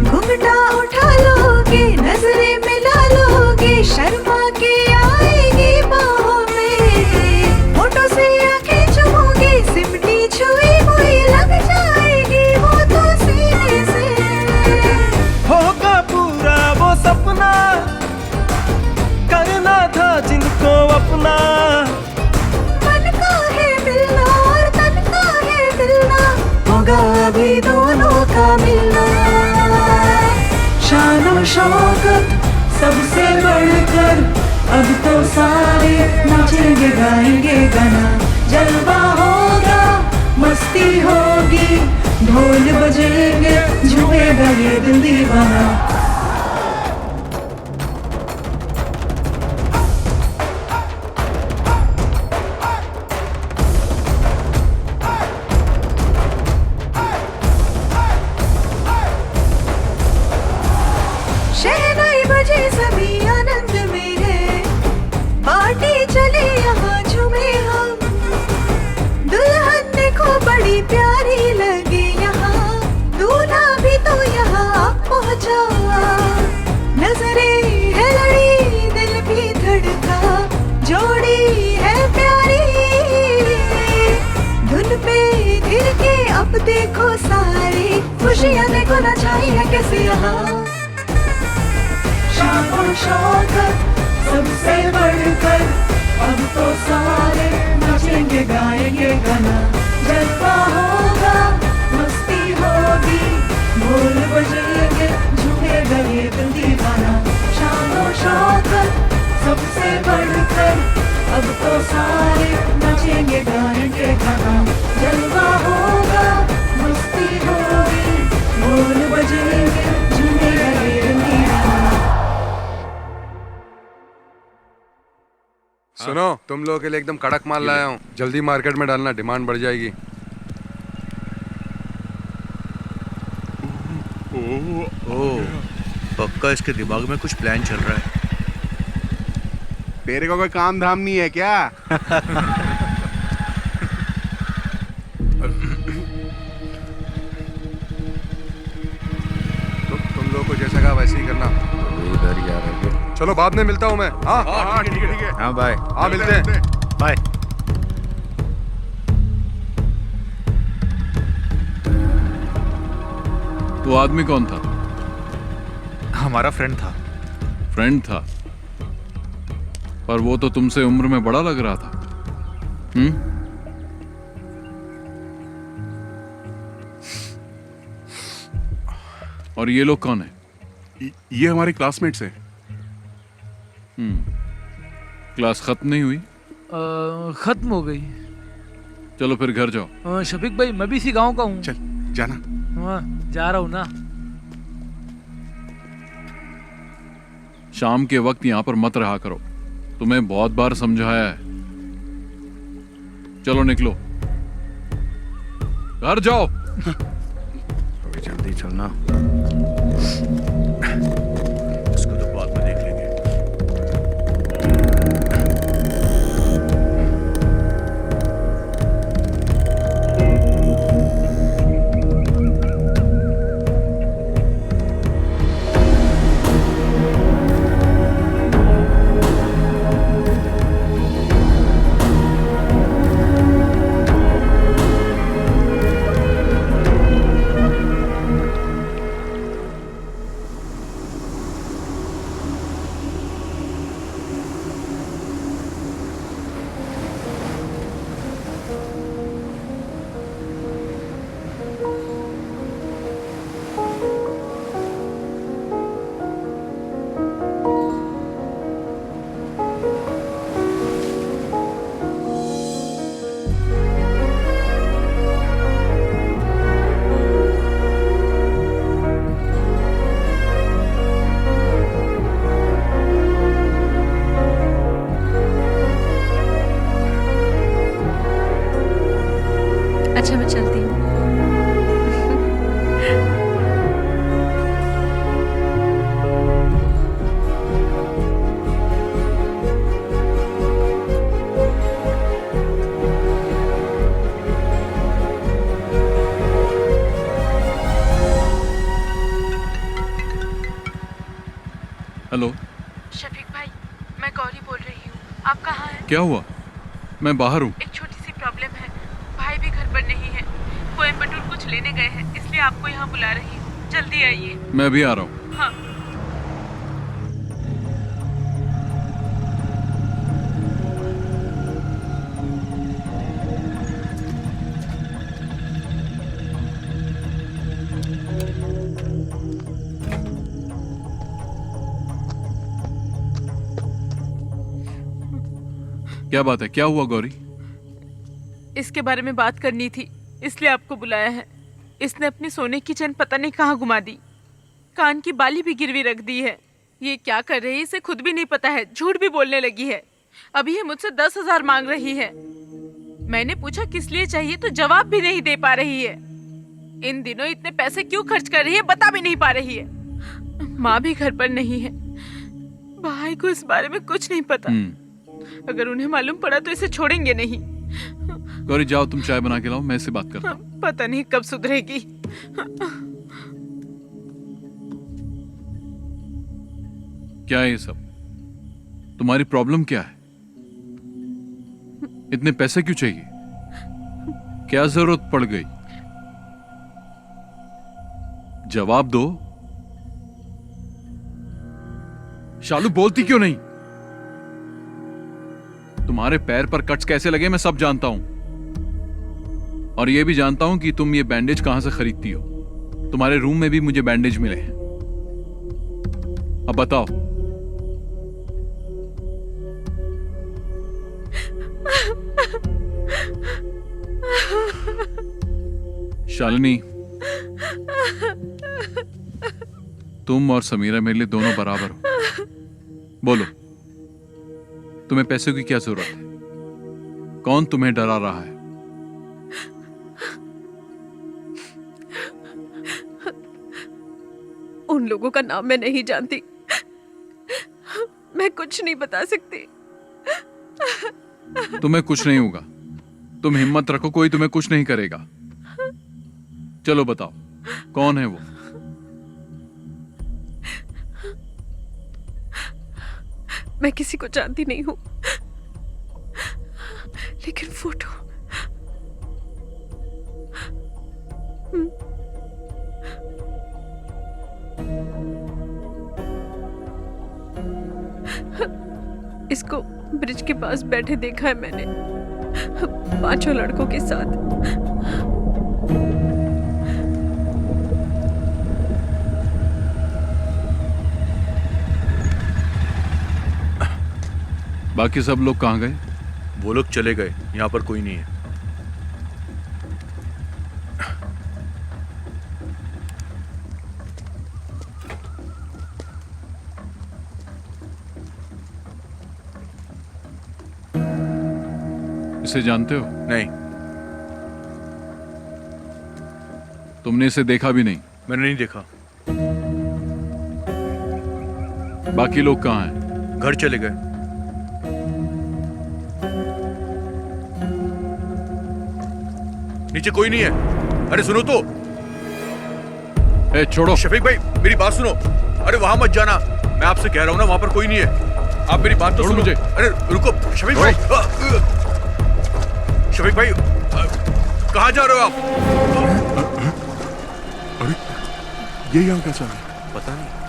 घुंघटा उठा लोगे नजरें मिला लोगे शर्मा के आएगी बाहों में, होठों से आंखें चुमोगे सिमटी छुई हुई लग जाएगी वो तो सीने से। होगा पूरा वो सपना करना था जिनको अपना, मन का है मिलना और तन का है मिलना, होगा अभी दोनों का मिलना। शान और शौकत सबसे बढ़कर अब तो सारे नाचेंगे गाएंगे गाना, जलवा होगा मस्ती होगी ढोल बजेंगे झूमेगा ये दिल दीवाना। शहनाई बजे सभी आनंद में है, पार्टी चले यहाँ झूमे हम, दुल्हन देखो बड़ी प्यारी लगी यहाँ, दूल्हा भी तो यहाँ पहुँचा। नजरे है लड़ी दिल भी धड़का, जोड़ी है प्यारी, धुन पे गिर के अब देखो सारी खुशियाँ देखो ना छाई है कैसे यहाँ, शान और शौकत सबसे बढ़कर अब तो सारे नाचेंगे गाएंगे गाना, जलवा होगा मस्ती होगी ढोल बजेंगे झूमेगा ये दिल दीवाना। शान और शौकत सबसे बढ़कर अब तो सारे नाचेंगे गाएंगे गाना, जलवा होगा मस्ती होगी ढोल बजेंगे झूमेगा ये दिल दीवाना। सुनो, तुम लोगों के लिए एकदम कड़क माल लाया हूँ, जल्दी मार्केट में डालना, डिमांड बढ़ जाएगी। पक्का इसके दिमाग में कुछ प्लान चल रहा है। तेरे को कोई काम धाम नहीं है क्या? तुम लोगों को जैसा कहा वैसे ही करना। इधर ही आ रहे हैं। चलो बाद में मिलता हूँ मैं। हाँ ठीक है। हाँ बाय। हाँ मिलते हैं। बाय। वो आदमी कौन था? हमारा फ्रेंड था। फ्रेंड था, पर वो तो तुमसे उम्र में बड़ा लग रहा था। और ये लोग कौन है? ये हमारे क्लासमेट्स हैं। क्लास खत्म नहीं हुई? खत्म हो गई। चलो फिर घर जाओ। शफीक भाई, मैं भी इसी गांव का हूँ। चल जाना। हाँ, जा रहा हूँ ना। शाम के वक्त यहाँ पर मत रहा करो, तुम्हें बहुत बार समझाया है। चलो निकलो, घर जाओ। अभी जल्दी चलना, इसको तो बाद में देख लेंगे। मैं चलती हूँ। हेलो शफीक भाई, मैं गौरी बोल रही हूँ। आप कहाँ हैं? क्या हुआ? मैं बाहर हूँ। एक छोटी सी प्रॉब्लम है। भाई भी घर पर नहीं है, कोयम्बटूर कुछ लेने गए हैं, इसलिए आपको यहाँ बुला रही हूँ। जल्दी आइए। मैं भी आ रहा हूँ। हाँ। क्या बात है? क्या हुआ गौरी? इसके बारे में बात करनी थी, इसलिए आपको बुलाया है। इसने अपनी सोने की चेन पता नहीं कहाँ घुमा दी, कान की बाली भी गिरवी रख दी है। ये क्या कर रही है इसे खुद भी नहीं पता है, झूठ भी बोलने लगी है। अभी ये मुझसे 10,000 मांग रही है। मैंने पूछा किस लिए चाहिए तो जवाब भी नहीं दे पा रही है। इन दिनों इतने पैसे क्यों खर्च कर रही है बता भी नहीं पा रही है। माँ भी घर पर नहीं है, भाई को इस बारे में कुछ नहीं पता। अगर उन्हें मालूम पड़ा तो इसे छोड़ेंगे नहीं। गौरी जाओ, तुम चाय बना के लाओ, मैं इससे बात करता हूँ। पता नहीं कब सुधरेगी। क्या है ये सब? तुम्हारी प्रॉब्लम क्या है? इतने पैसे क्यों चाहिए? क्या जरूरत पड़ गई? जवाब दो। शालू बोलती क्यों नहीं? तुम्हारे पैर पर कट्स कैसे लगे मैं सब जानता हूं, और यह भी जानता हूं कि तुम ये बैंडेज कहां से खरीदती हो। तुम्हारे रूम में भी मुझे बैंडेज मिले हैं। अब बताओ। शालिनी, तुम और समीरा मेरे लिए दोनों बराबर हो। बोलो, तुम्हें पैसों की क्या जरूरत है? कौन तुम्हें डरा रहा है? उन लोगों का नाम मैं नहीं जानती, मैं कुछ नहीं बता सकती। तुम्हें कुछ नहीं होगा, तुम हिम्मत रखो, कोई तुम्हें कुछ नहीं करेगा। चलो बताओ, कौन है वो? मैं किसी को जानती नहीं हूं, लेकिन फोटो इसको ब्रिज के पास बैठे देखा है मैंने, 5 लड़कों के साथ। बाकी सब लोग कहाँ गए? वो लोग चले गए, यहाँ पर कोई नहीं है। इसे जानते हो? नहीं। तुमने इसे देखा भी नहीं? मैंने नहीं देखा। बाकी लोग कहाँ हैं? घर चले गए। नीचे कोई नहीं है। अरे सुनो तो। ए, छोड़ो। शफीक भाई मेरी बात सुनो। अरे वहां मत जाना, मैं आपसे कह रहा हूं ना, वहां पर कोई नहीं है। आप मेरी बात तो सुनो मुझे। अरे रुको शफीक भाई। शफीक भाई कहाँ जा रहे हो आप? अरे ये यहाँ कैसा है? पता नहीं।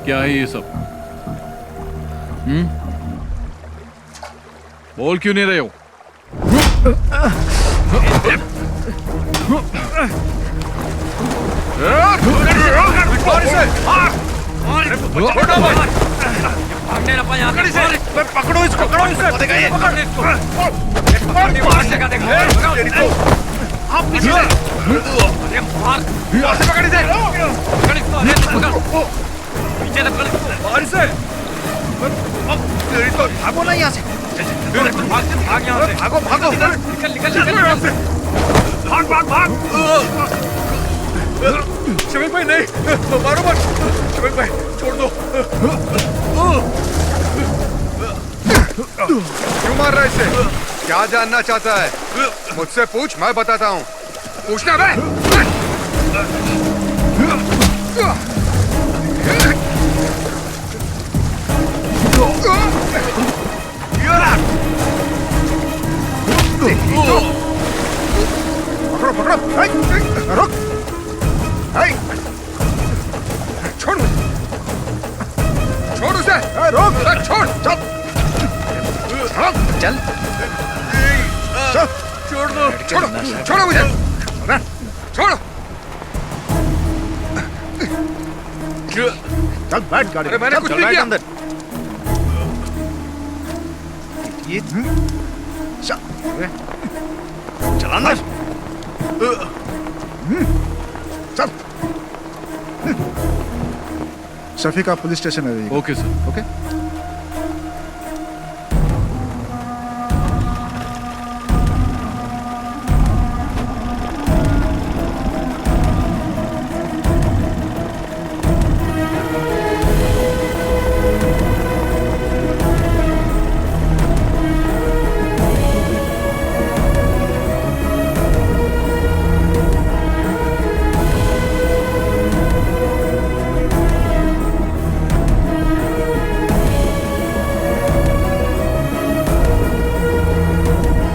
क्या है ये सब? बोल क्यों नहीं रहे हो? पकड़ो इसको, पकड़ो इसको, भागो ना यहाँ से, भागो भागो, निकल निकल निकल, भाग भाग भाग। शफीक भाई नहीं, मारो मत, शफीक भाई छोड़ दो। क्यों मार रहा है इसे? क्या जानना चाहता है? मुझसे पूछ, मैं बताता हूँ। पूछना बे। पकड़ो पकड़ो, रुक, छोड़ मुझे, छोड़ उसे, रोक, छोड़, चल, चल, छोड़ दो, छोड़ो, छोड़ो मुझे, छोड़ो, चल बैठ गाड़ी। अरे मैंने कुछ नहीं किया। अंदर ये चल अंदर, चल। शफीक आप पुलिस स्टेशन आ जाइए। Okay sir. ओके।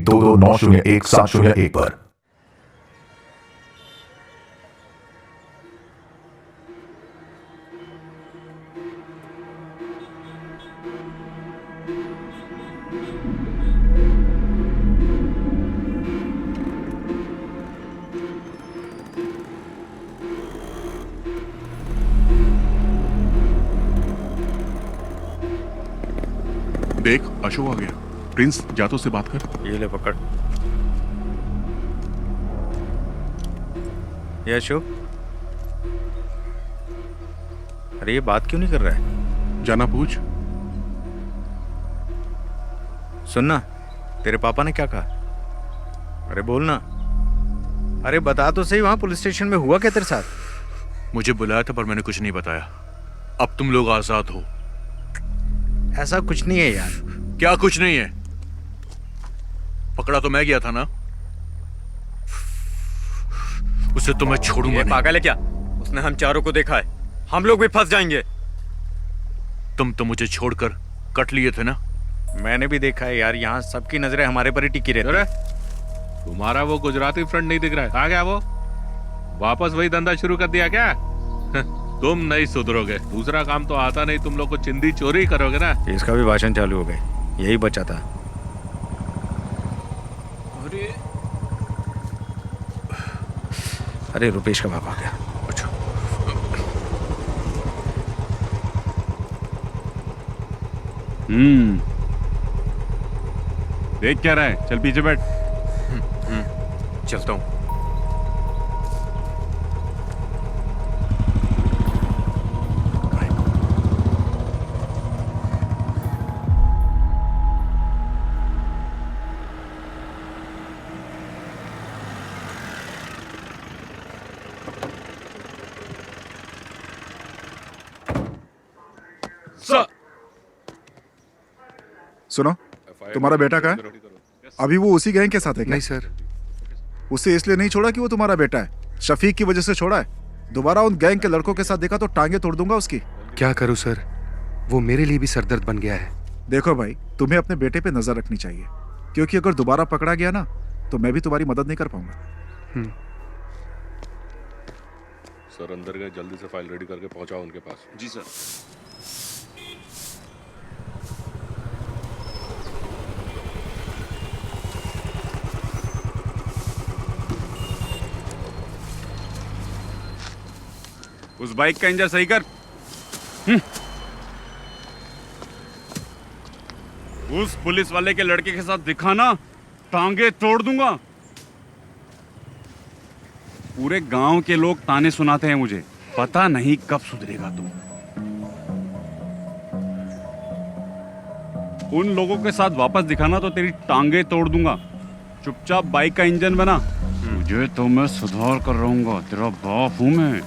दो 901-701 पर। देख अशोक आ गया। प्रिंस जातो से बात कर। ये ले पकड़। ये अशोक, अरे ये बात क्यों नहीं कर रहा है? जाना पूछ। सुनना, तेरे पापा ने क्या कहा? अरे बोलना। अरे बता तो सही, वहां पुलिस स्टेशन में हुआ क्या तेरे साथ? मुझे बुलाया था पर मैंने कुछ नहीं बताया। अब तुम लोग आजाद हो। ऐसा कुछ नहीं है यार। क्या कुछ नहीं है? पकड़ा तो मैं गया था ना, उसे तो मैं छोड़ूंगा नहीं। पागल है क्या? उसने हम चारों को देखा है, हम लोग भी फंस जाएंगे। तुम तो मुझे छोड़कर कट लिए थे ना। मैंने भी देखा है यार, यहाँ सबकी नजरें हमारे पर ही टिकी रहती है। तुम्हारा वो गुजराती फ्रेंड नहीं दिख रहा है? कहाँ गया वो? वापस वही धंधा शुरू कर दिया क्या? तुम नहीं सुधरोगे। दूसरा काम तो आता नहीं, तुम लोग को चिंदी चोरी करोगे ना। इसका भी भाषण चालू हो गए, यही बचा था। अरे रुपेश का बाप आ गया। अच्छा। देख क्या रहा है? चल पीछे बैठ। चलता हूँ। सुनो, तुम्हारा बेटा कहाँ है? अभी वो उसी गैंग के साथ है क्या? नहीं सर। उसे इसलिए नहीं छोड़ा कि वो तुम्हारा बेटा है, शफीक की वजह से छोड़ा है। दोबारा उन गैंग के लड़कों के साथ देखा तो टांगे तोड़ दूंगा उसकी। क्या करूं सर, वो मेरे लिए भी सरदर्द बन गया है। देखो भाई, तुम्हें अपने बेटे पे नजर रखनी चाहिए, क्योंकि अगर दोबारा पकड़ा गया ना तो मैं भी तुम्हारी मदद नहीं कर पाऊंगा। सर अंदर गए, जल्दी से फाइल रेडी करके पहुंचाओ उनके पास। जी सर। उस बाइक का इंजन सही कर। उस पुलिस वाले के लड़के के साथ दिखाना, टांगे तोड़ दूंगा। पूरे गांव के लोग ताने सुनाते हैं मुझे, पता नहीं कब सुधरेगा तू। उन लोगों के साथ वापस दिखाना तो तेरी टांगे तोड़ दूंगा। चुपचाप बाइक का इंजन बना। मुझे तो मैं सुधार कर रहूंगा, तेरा बाप हूं मैं।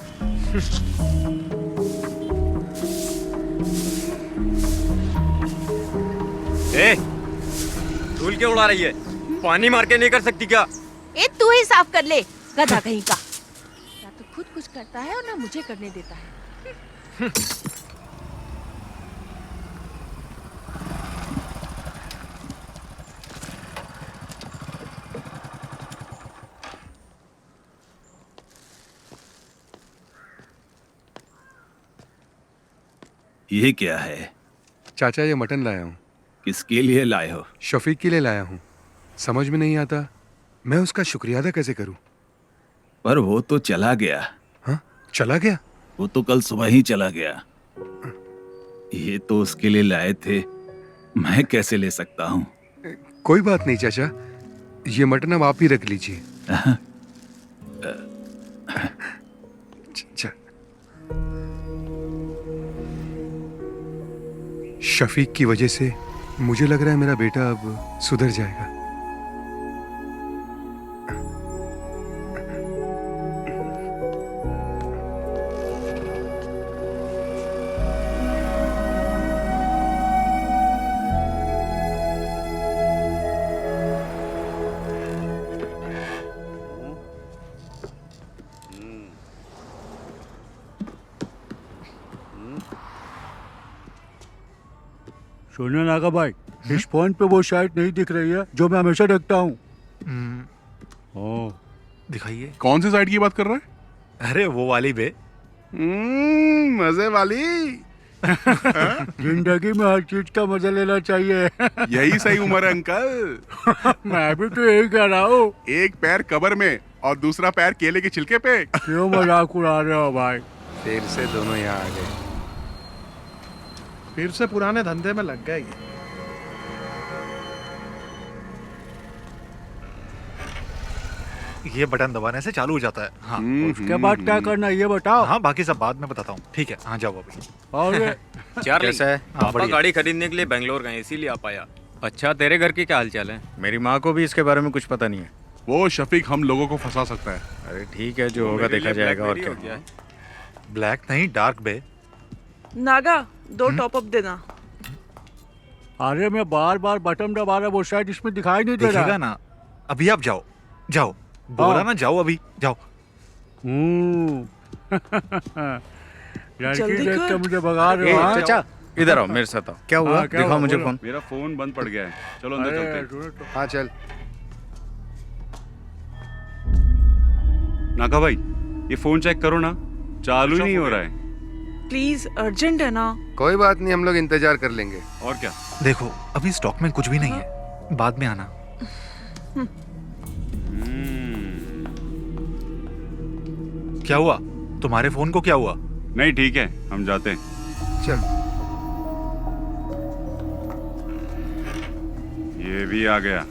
ए, धूल क्यों उड़ा रही है? पानी मार के नहीं कर सकती क्या? ए तू ही साफ कर ले, गधा कहीं का। या तो खुद कुछ करता है और ना मुझे करने देता है। ये क्या है? चाचा ये मटन लाया हूँ। किसके लिए लाए हो? शफीक के लिए लाया हूँ। समझ में नहीं आता मैं उसका शुक्रिया अदा कैसे करूँ। पर वो तो चला गया। हाँ, चला गया? वो तो कल सुबह ही चला गया। ये तो उसके लिए लाए थे, मैं कैसे ले सकता हूँ? कोई बात नहीं चाचा, ये मटन अब आप ही रख लीजिए। शफीक की वजह से मुझे लग रहा है मेरा बेटा अब सुधर जाएगा। सुनो नागा भाई, इस फोन पे वो शायद नहीं दिख रही है जो मैं हमेशा देखता हूँ। दिखाइए। कौन सी साइड की बात कर रहा है? अरे वो वाली बे। मजे वाली। जिंदगी में हर चीज का मजा लेना चाहिए। यही सही उम्र है अंकल। मैं भी तो यही कह रहा हूँ। एक पैर कब्र में और दूसरा पैर केले के छिलके पे। क्यों मजाक उड़ा रहे हो भाई? फिर से दोनों यहाँ आ गए। फिर से पुराने धंधे में लग गए। ये बटन दबाने से चालू हो जाता है। हाँ। उसके बाद क्या करना ये बताओ। हाँ, बाकी सब बाद में बताता हूँ। ठीक है, हाँ जाओ अभी। चार्ली, कैसा है? हाँ, पापा गाड़ी खरीदने के लिए बेंगलोर गए, इसीलिए आ पाया। अच्छा, तेरे घर की क्या हालचाल है? मेरी माँ को भी इसके बारे में कुछ पता नहीं है। वो शफीक हम लोगों को फंसा सकता है। अरे ठीक है, जो होगा देखा जाएगा। और क्या? ब्लैक नहीं, डार्क बे। नागा, 2 टॉप अप देना। अरे मैं बार बार बटन दबा रहा, वो शायद इसमें दिखाई नहीं दे रहा। दिखेगा ना। अभी आप जाओ, जाओ। बोला ना जाओ, अभी जाओ। लड़की देख के मुझे भगा रहे हो। चाचा इधर आओ, मेरे साथ आओ। क्या हुआ? दिखाओ मुझे फोन। मेरा फोन बंद पड़ गया है, चलो अंदर चलते हैं। हाँ चल। नागा भाई, ये फोन चेक करो ना, चालू ही नहीं हो रहा है। प्लीज, अर्जेंट है ना। कोई बात नहीं, हम लोग इंतजार कर लेंगे। और क्या? देखो, अभी स्टॉक में कुछ भी नहीं है, बाद में आना। क्या हुआ? तुम्हारे फोन को क्या हुआ? नहीं ठीक है, हम जाते हैं। चल। ये भी आ गया।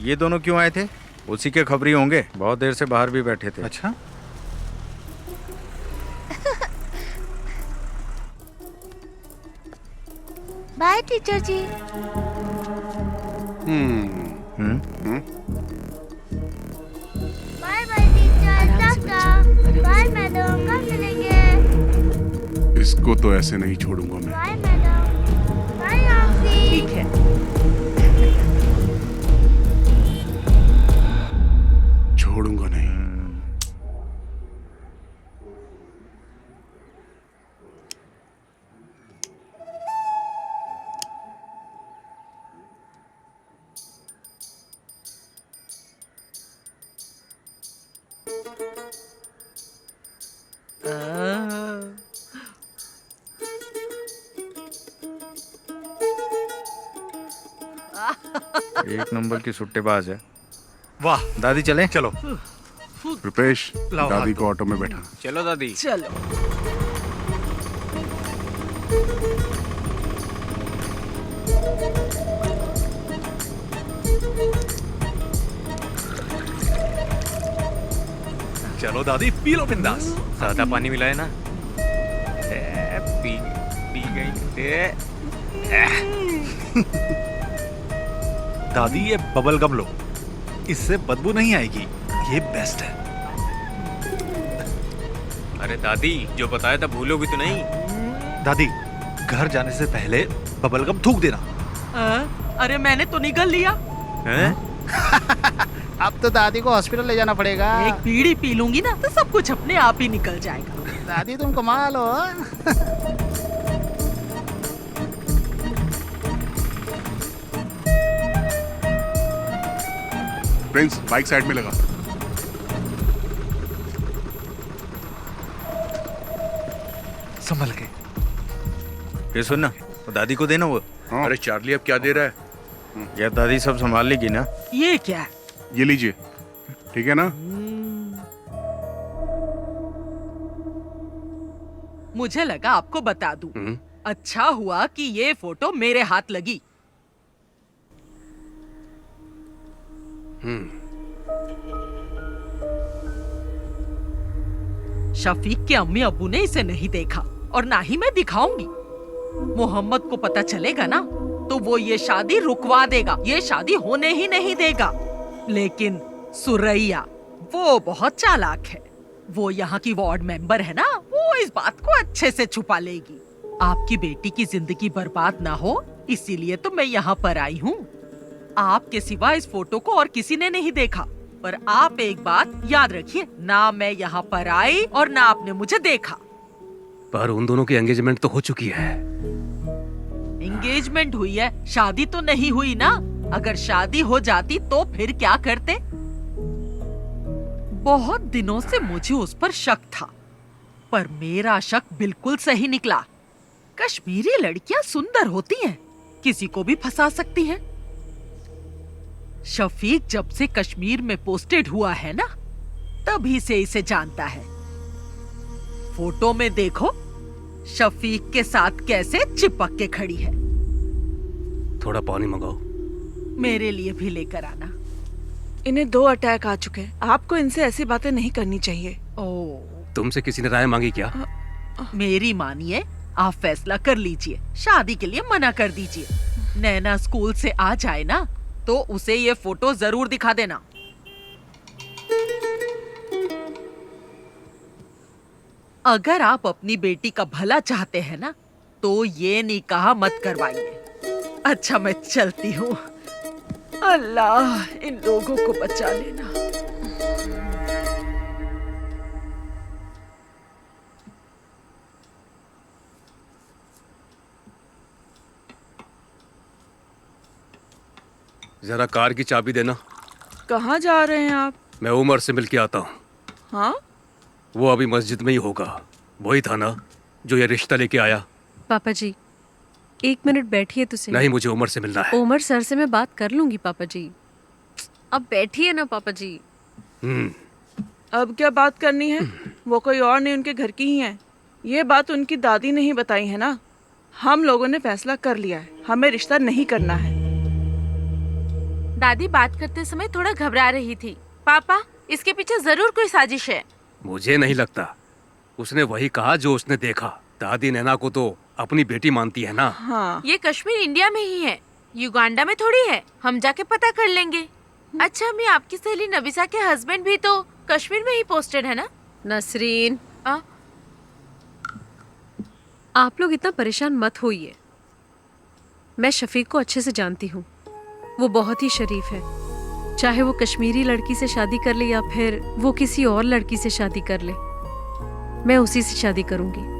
ये दोनों क्यों आए थे? उसी के खबरी होंगे, बहुत देर से बाहर भी बैठे थे। अच्छा। Bye teacher ji. Bye bye teacher, टाटा। बाय मैडम, कब मिलेंगे? इसको तो ऐसे नहीं छोड़ूंगा मैं। Bye madam. Bye aunty. ठीक है। छोड़ूंगा नहीं। एक नंबर की सुट्टेबाज है। वाह, दादी चले? चलो। रुपेश दादी को ऑटो में बैठा। चलो दादी। चलो। चलो दादी पी लो बिंदास। ज्यादा पानी मिला है ना? पी पी गई। दादी ये बबल गम लो, इससे बदबू नहीं आएगी, ये बेस्ट है। अरे दादी जो बताया था भूलोगी तो नहीं? दादी घर जाने से पहले बबल गम थूक देना। अरे मैंने तो निगल लिया। अब तो दादी को हॉस्पिटल ले जाना पड़ेगा। एक बीड़ी पी लूंगी ना तो सब कुछ अपने आप ही निकल जाएगा। दादी तुम कमाल हो। प्रिंस बाइक साइड में लगा। संभल के। ये सुनना, दादी को देना वो। अरे चार्ली अब क्या दे रहा है? यार दादी सब संभाल लेगी ना। ये क्या है? ये लीजिए, ठीक है ना? मुझे लगा आपको बता दूं। अच्छा हुआ कि ये फोटो मेरे हाथ लगी। शफीक के अम्मी अब्बू ने इसे नहीं देखा और ना ही मैं दिखाऊंगी। मोहम्मद को पता चलेगा ना तो वो ये शादी रुकवा देगा, ये शादी होने ही नहीं देगा। लेकिन सुरैया वो बहुत चालाक है। वो यहाँ की वार्ड मेंबर है ना, वो इस बात को अच्छे से छुपा लेगी। आपकी बेटी की जिंदगी बर्बाद ना हो इसीलिए तो मैं यहाँ पर आई हूँ। आपके सिवा इस फोटो को और किसी ने नहीं देखा। पर आप एक बात याद रखिए, ना मैं यहाँ पर आई और ना आपने मुझे देखा। पर उन दोनों की एंगेजमेंट तो हो चुकी है। एंगेजमेंट हुई है, शादी तो नहीं हुई ना। अगर शादी हो जाती तो फिर क्या करते? बहुत दिनों से मुझे उस पर शक था, पर मेरा शक बिल्कुल सही निकला। कश्मीरी लड़कियां सुंदर होती हैं, किसी को भी फंसा सकती हैं। शफीक जब से कश्मीर में पोस्टेड हुआ है ना, तभी से इसे जानता है। फोटो में देखो शफीक के साथ कैसे चिपक के खड़ी है। थोड़ा पानी मंगाओ। मेरे लिए भी लेकर आना। इन्हें 2 अटैक आ चुके हैं। आपको इनसे ऐसी बातें नहीं करनी चाहिए। तुमसे किसी ने राय मांगी क्या? मेरी मानिए, आप फैसला कर लीजिए। शादी के लिए मना कर दीजिए। नैना स्कूल से आ जाए ना तो उसे ये फोटो जरूर दिखा देना। अगर आप अपनी बेटी का भला चाहते हैं ना तो ये निकाह मत करवाइए। अच्छा मैं चलती हूँ। अल्लाह इन लोगों को बचा लेना। जरा कार की चाबी देना। कहाँ जा रहे हैं आप? मैं उमर से मिल के आता हूँ। हाँ? वो अभी मस्जिद में ही होगा। वही था ना जो ये रिश्ता लेके आया? पापा जी 1 मिनट बैठिए तो सही। नहीं, मुझे उमर से मिलना है। उमर सर से मैं बात कर लूंगी पापा जी। अब बैठिए ना पापा जी। अब क्या बात करनी है? वो कोई और नहीं, उनके घर की ही है। ये बात उनकी दादी ने ही बताई है ना। हम लोगों ने फैसला कर लिया है, हमें रिश्ता नहीं करना है। दादी बात करते समय थोड़ा घबरा रही थी। पापा इसके पीछे जरूर कोई साजिश है। मुझे नहीं लगता। उसने वही कहा जो उसने देखा। दादी नैना को तो अपनी बेटी मानती है ना। हाँ। ये कश्मीर इंडिया में ही है, युगांडा में थोड़ी है। हम जाके पता कर लेंगे। अच्छा मैं आपकी सहेली नबीसा के हस्बैंड भी तो कश्मीर में ही पोस्टेड है ना? नसरीन आप लोग इतना परेशान मत होइए। मैं शफीक को अच्छे से जानती हूँ। वो बहुत ही शरीफ है। चाहे वो कश्मीरी लड़की से शादी कर ले या फिर वो किसी और लड़की से शादी कर ले, मैं उसी से शादी करूंगी।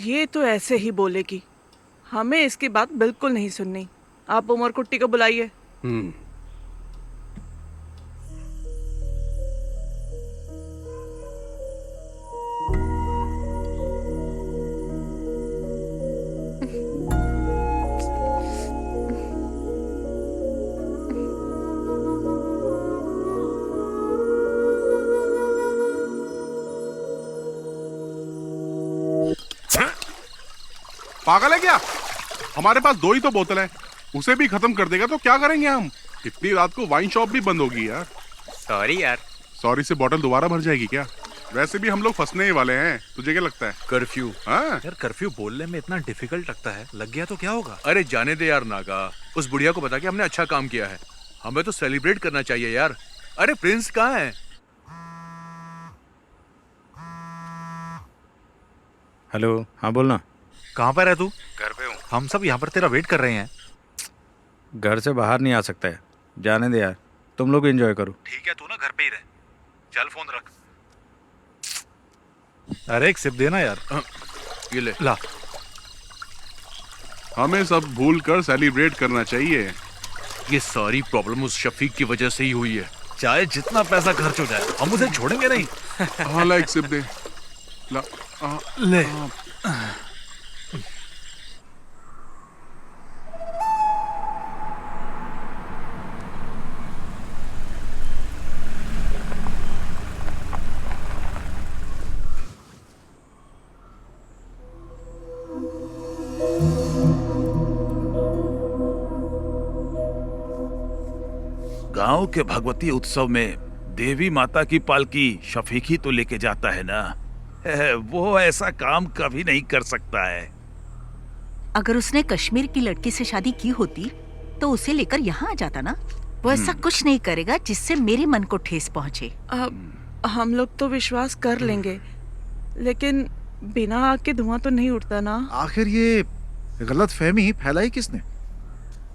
ये तो ऐसे ही बोलेगी। हमें इसकी बात बिल्कुल नहीं सुननी। आप उमर कुट्टी को बुलाइए। पागल है क्या? हमारे पास 2 ही तो बोतल है, उसे भी खत्म कर देगा तो क्या करेंगे हम? इतनी रात को वाइन शॉप भी बंद होगी यार। सॉरी यार। सॉरी से बॉटल दोबारा भर जाएगी क्या? वैसे भी हम लोग फंसने ही वाले हैं, तुझे क्या लगता है? कर्फ्यू। हाँ यार कर्फ्यू बोलने में इतना डिफिकल्ट लगता है, लग गया तो क्या होगा? अरे जाने दे यार नागा, उस बुढ़िया को बता के हमने अच्छा काम किया है, हमें तो सेलिब्रेट करना चाहिए यार। अरे प्रिंस कहाँ है? हेलो, हाँ बोलना। कहाँ पर है तू? घर पे हूँ। हम सब यहाँ पर तेरा वेट कर रहे हैं। घर से बाहर नहीं आ सकता है, जाने दे यार, तुम लोग एंजॉय करो। ठीक है, तू ना घर पे ही रह, चल फोन रख। अरे एक सिप देना यार। ये ले। ला। हमें सब भूल कर सेलिब्रेट करना चाहिए। ये सारी प्रॉब्लम उस शफीक की वजह से ही हुई है। चाहे जितना पैसा खर्च हो जाए, हम उसे छोड़ेंगे नहीं। हाँ ला, एक सिप दे। ला। ले। गांव के भगवती उत्सव में देवी माता की पालकी शफीक ही तो लेके जाता है ना। वो ऐसा काम कभी नहीं कर सकता है। अगर उसने कश्मीर की लड़की से शादी की होती तो उसे लेकर यहाँ आ जाता ना। वो ऐसा कुछ नहीं करेगा जिससे मेरे मन को ठेस पहुँचे। हम लोग तो विश्वास कर लेंगे, लेकिन बिना आग के धुआं तो नहीं उठता ना। आखिर ये गलत फहमी फैलाई किसने?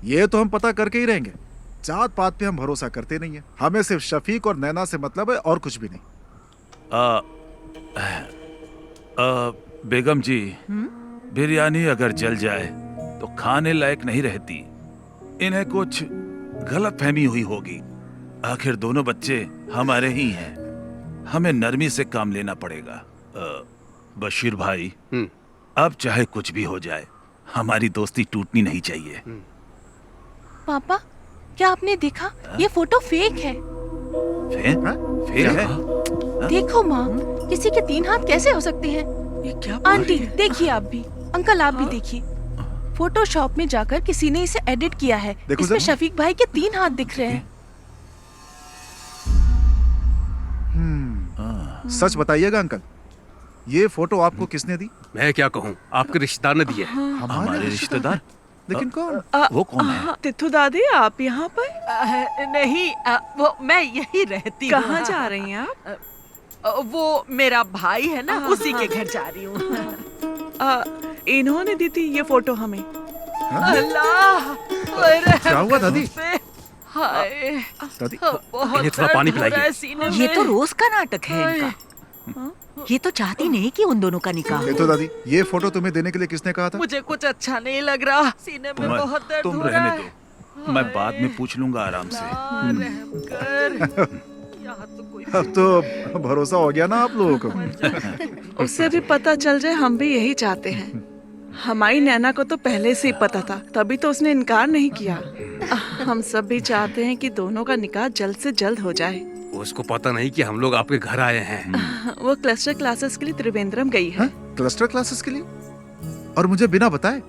ये तो हम पता करके ही रहेंगे। जात पात पे हम भरोसा करते नहीं है, हमें सिर्फ शफीक और नैना से मतलब है और कुछ भी नहीं। बेगम जी, बिरयानी अगर जल जाए तो खाने लायक नहीं रहती। इन्हें कुछ गलत फहमी हुई होगी। आखिर दोनों बच्चे हमारे ही हैं, हमें नरमी से काम लेना पड़ेगा। बशीर भाई, अब चाहे कुछ भी हो जाए, हमारी दोस्ती टूटनी नहीं चाहिए। पापा, क्या आपने देखा? ये फोटो फेक है। फेक है? देखो माँ, किसी के 3 हाथ कैसे हो सकते हैं? ये क्या? आंटी देखिए, आप भी, अंकल आप भी देखिए। फोटोशॉप में जाकर किसी ने इसे एडिट किया है। इसमें शफीक भाई के 3 हाथ दिख रहे हैं। सच बताइएगा अंकल, ये फोटो आपको किसने दी? मैं क्या कहूँ, आपके रिश्तेदार ने दी है। हमारे रिश्तेदार? लेकिन कौन? वो कौन है? तिथु दादी, आप यहाँ पर? नहीं, वो मैं यही रहती हूँ। कहाँ जा रही हैं आप? वो मेरा भाई है ना, उसी के घर जा रही हूँ। इन्होंने दी थी ये फोटो हमें। अल्लाह, क्या हुआ दादी? हाय दादी, इन्हें थोड़ा पानी पिलाइए। ये तो रोज का नाटक है इनका। ये तो चाहती नहीं कि उन दोनों का निकाह हो। तो दादी, ये फोटो तुम्हें देने के लिए किसने कहा था? मुझे कुछ अच्छा नहीं लग रहा, सीने में बहुत दर्द तुम हो रहा रहने है। दो, मैं बाद में पूछ लूंगा आराम से। रहम कर। अब तो भरोसा हो गया ना आप लोगों को। उससे भी पता चल जाए, हम भी यही चाहते हैं। हमारी नैना को तो पहले से ही पता था, तभी तो उसने इनकार नहीं किया। हम सब भी चाहते हैं कि दोनों का निकाह जल्द से जल्द हो जाए। उसको पता नहीं कि हम लोग आपके घर आए हैं। वो क्लस्टर क्लासेस के लिए त्रिवेंद्रम गई है। क्लस्टर क्लासेस के लिए? और मुझे बिना बताए?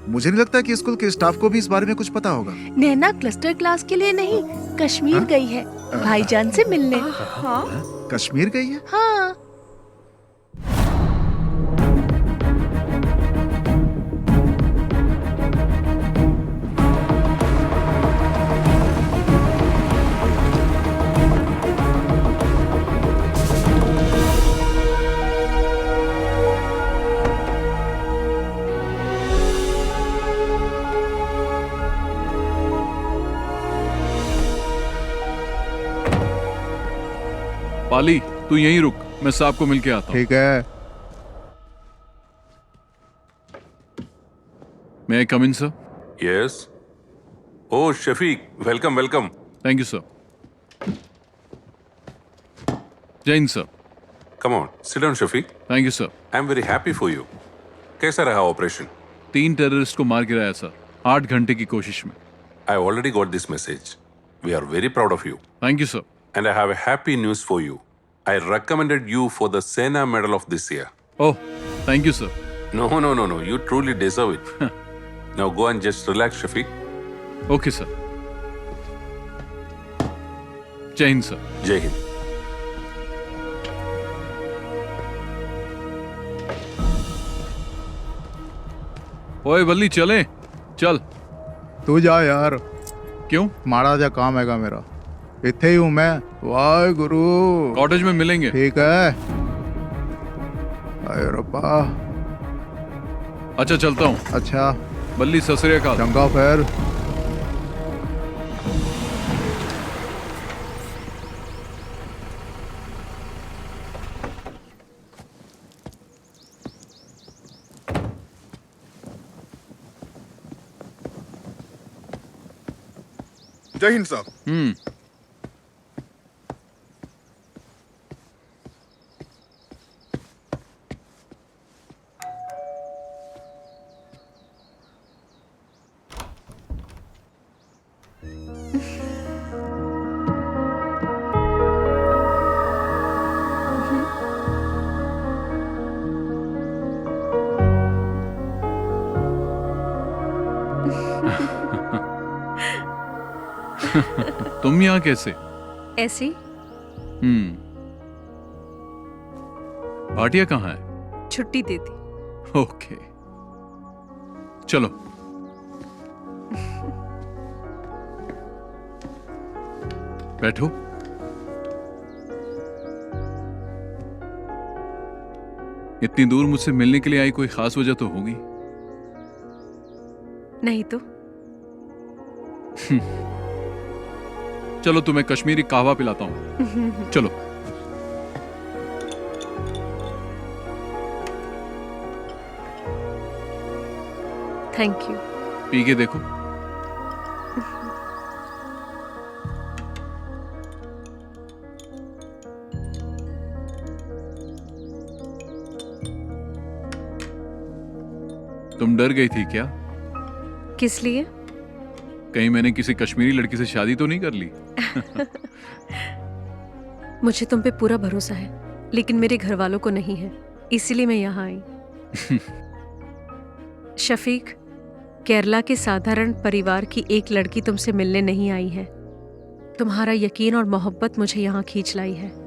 मुझे नहीं लगता कि स्कूल के स्टाफ को भी इस बारे में कुछ पता होगा। नैना क्लस्टर क्लास के लिए नहीं, कश्मीर गई है भाईजान से मिलने। हाँ? कश्मीर गई है? हाँ। पाली, तू यहीं रुक, मैं साहब को मिलके आता हूँ। ठीक है। May I come in, sir? Yes. Oh, Shafiq, welcome, welcome. Thank you, sir. Jain, sir. Come on, sit down, Shafiq. Thank you, sir. I'm very happy for you. कैसा रहा ऑपरेशन? 3 टेररिस्ट को मार गिराया सर, 8 घंटे की कोशिश में। I already got this message. We are very proud of you. Thank you, sir. And I have a happy news for you. I recommended you for the Sena Medal of this year. Oh, thank you, sir. No, no, no, no. You truly deserve it. Now go and just relax, Shafiq. Okay sir. जय Hind sir. जय हिंद। ओए बल्ली चले, चल। तू जा यार। क्यों? माड़ा जा काम हैगा मेरा, इत्थे ही हूं मैं। वाहे गुरु। कॉटेज में मिलेंगे। ठीक है। आए रब्बा। अच्छा चलता हूँ। अच्छा बल्ली सत श्री अकाल। चंगा फिर। जय हिंद साहब। तुम यहाँ कैसे? ऐसे ही। भाटिया कहाँ है? छुट्टी दे दी। ओके चलो। बैठो। इतनी दूर मुझसे मिलने के लिए आई, कोई खास वजह तो होगी? नहीं तो। चलो तुम्हें कश्मीरी कहवा पिलाता हूं। चलो। Thank you. पी के देखो। तुम डर गई थी क्या? किस लिए? कहीं मैंने किसी कश्मीरी लड़की से शादी तो नहीं कर ली? मुझे तुम पे पूरा भरोसा है, लेकिन मेरे घर वालों को नहीं है, इसीलिए मैं यहाँ आई। शफीक, केरला के साधारण परिवार की एक लड़की तुमसे मिलने नहीं आई है। तुम्हारा यकीन और मोहब्बत मुझे यहाँ खींच लाई है।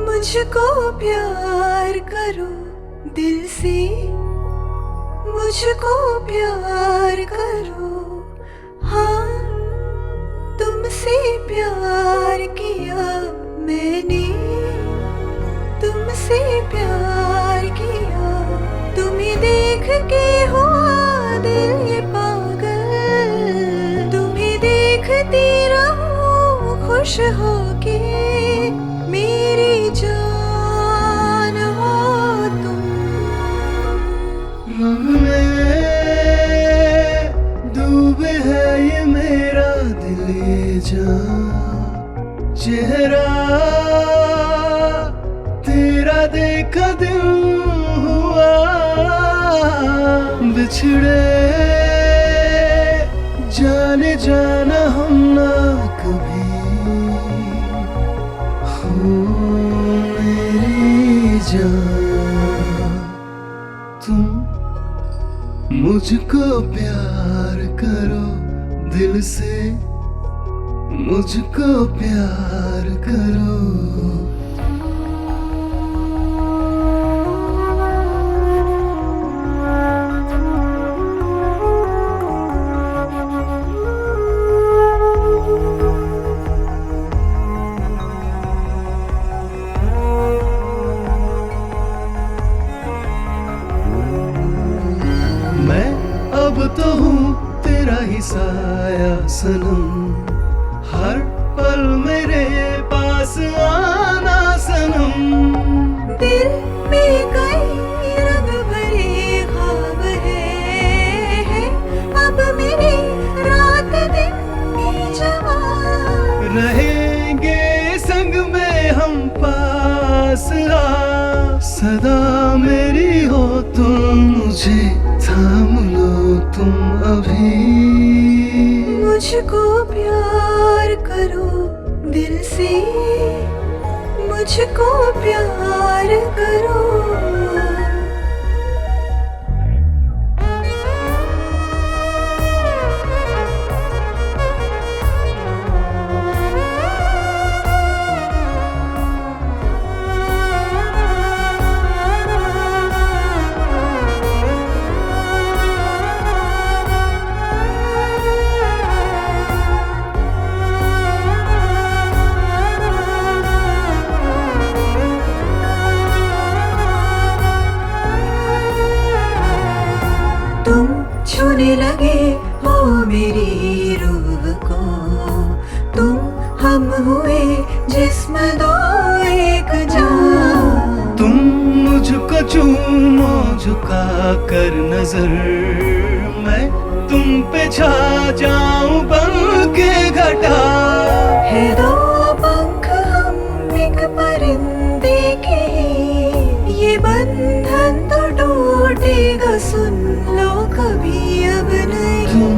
मुझको प्यार करो दिल से, मुझको प्यार करो। हाँ, तुमसे प्यार किया मैंने, तुमसे प्यार किया। तुम्हें देख के हुआ दिल ये पागल, तुम्हें देखती रहूं खुश होके। मेरी जान हो तुम। डूबे है ये मेरा दिल ये जान, चेहरा तेरा देखा दिल हुआ। बिछड़े जाने जाना हम ना कभी। मेरी जान, तुम मुझको प्यार करो दिल से, मुझको प्यार करो। सनम, हर पल मेरे पास आना सनम। दिल में कई रंग भरे ख्वाब है, अब मेरी रात दिन की जवान। रहेंगे संग में हम पास आ, सदा मेरी हो तुम, मुझे थाम लो तुम अभी। मुझको प्यार करो दिल से, मुझको प्यार करो। तुम छूने लगे हो मेरी रूह को, तुम हम हुए जिस्म दो एक जान। तुम मुझको चूमो झुका कर नजर, मैं तुम पे छा जाऊं बन के घटा। है दो पंख हम एक परिंदे के, ये बंधन तो टूटेगा सुन लो कभी अब नहीं। तुम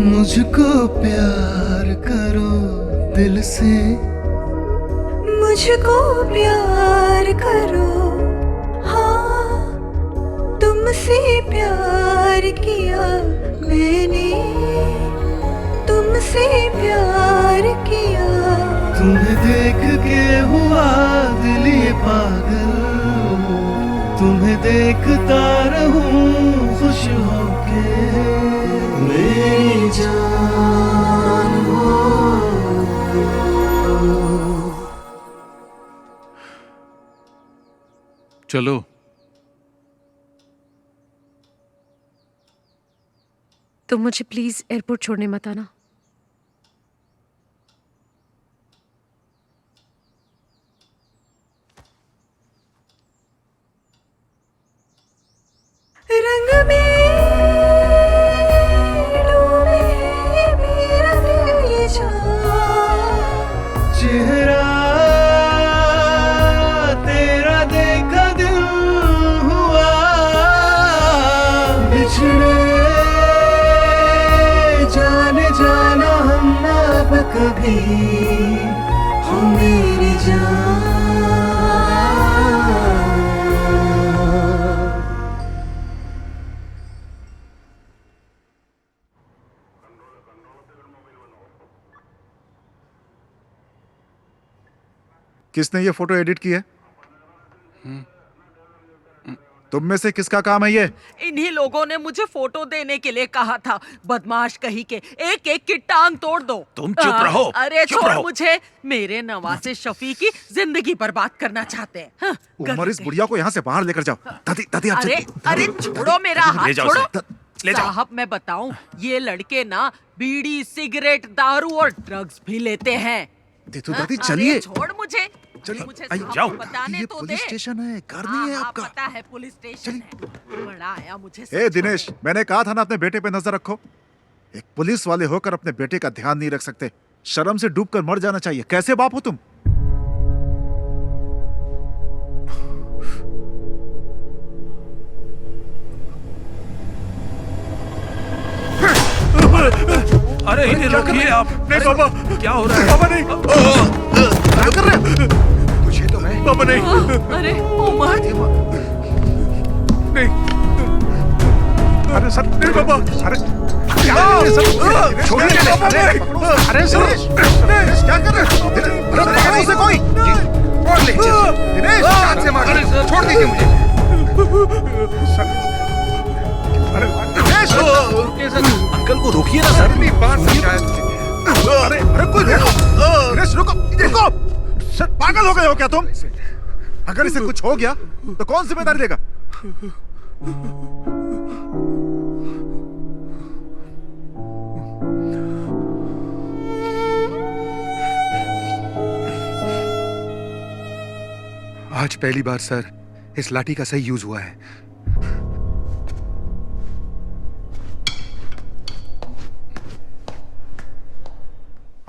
मुझको प्यार करो दिल से, मुझको प्यार करो। हाँ, तुमसे प्यार किया मैंने, तुमसे प्यार किया। तुम्हें देख के हुआ दिल ये पागल, तुम्हें देखता रहूं खुश होके मेरी जान हो। चलो। तुम मुझे प्लीज एयरपोर्ट छोड़ने मत आना। रंग में डूबे मेरा दिल ये चेहरा तेरा देखा दिल हुआ, बिछड़े जाने जाना हम अब कभी हो मेरी जान। किसने ये फोटो एडिट की है? तुम में से किसका काम है ये? इन्हीं लोगों ने मुझे फोटो देने के लिए कहा था। बदमाश कहीं के, एक एक की टांग तोड़ दो। तुम चुप रहो। अरे चुप छोड़ रहो। मुझे, मेरे नवासे शफी की जिंदगी बर्बाद करना चाहते हैं। हाँ, उमर, इस बुढ़िया को यहाँ से बाहर लेकर जाओ। दादी दादी आप अरे अरे छोड़ो मेरा हाथ, ले जाओ छोड़ो। उसे। ले जाओ। साहब मैं बताऊं, ये लड़के ना बीड़ी सिगरेट दारू और ड्रग्स भी लेते हैं। तो हाँ? दादी अरे चलिए। छोड़ मुझे, चलिए, मुझे आई, साहब जाओ। को बताने ये तो पुलिस दे। स्टेशन है, घर नहीं है आपका। पता है पुलिस स्टेशन है। बड़ा आया मुझे। ए दिनेश, मैंने कहा था ना अपने बेटे पे नजर रखो। एक पुलिस वाले होकर अपने बेटे का ध्यान नहीं रख सकते। शर्म से डूबकर मर जाना चाहिए। कैसे बाप हो तुम? अरे इन्हें रोकिए आप। नहीं पापा, क्या हो रहा है? पापा नहीं। क्या कर रहे हो? तुझे तो मैं पापा नहीं। अरे उमर, नहीं। अरे सर, नहीं पापा। अरे सर, छोड़िए। अरे सर, क्या कर रहे हो? पकड़ो उसे कोई। पकड़ ले। दिनेश, हाथ से मार। छोड़ दीजिए मुझे। अंकल को रोकिए ना सर। अरे कोई दिनेश, रुको रुको। सर, पागल हो गए हो क्या तुम? अगर इसे कुछ हो गया तो कौन जिम्मेदारी लेगा? आज पहली बार सर इस लाठी का सही यूज हुआ है।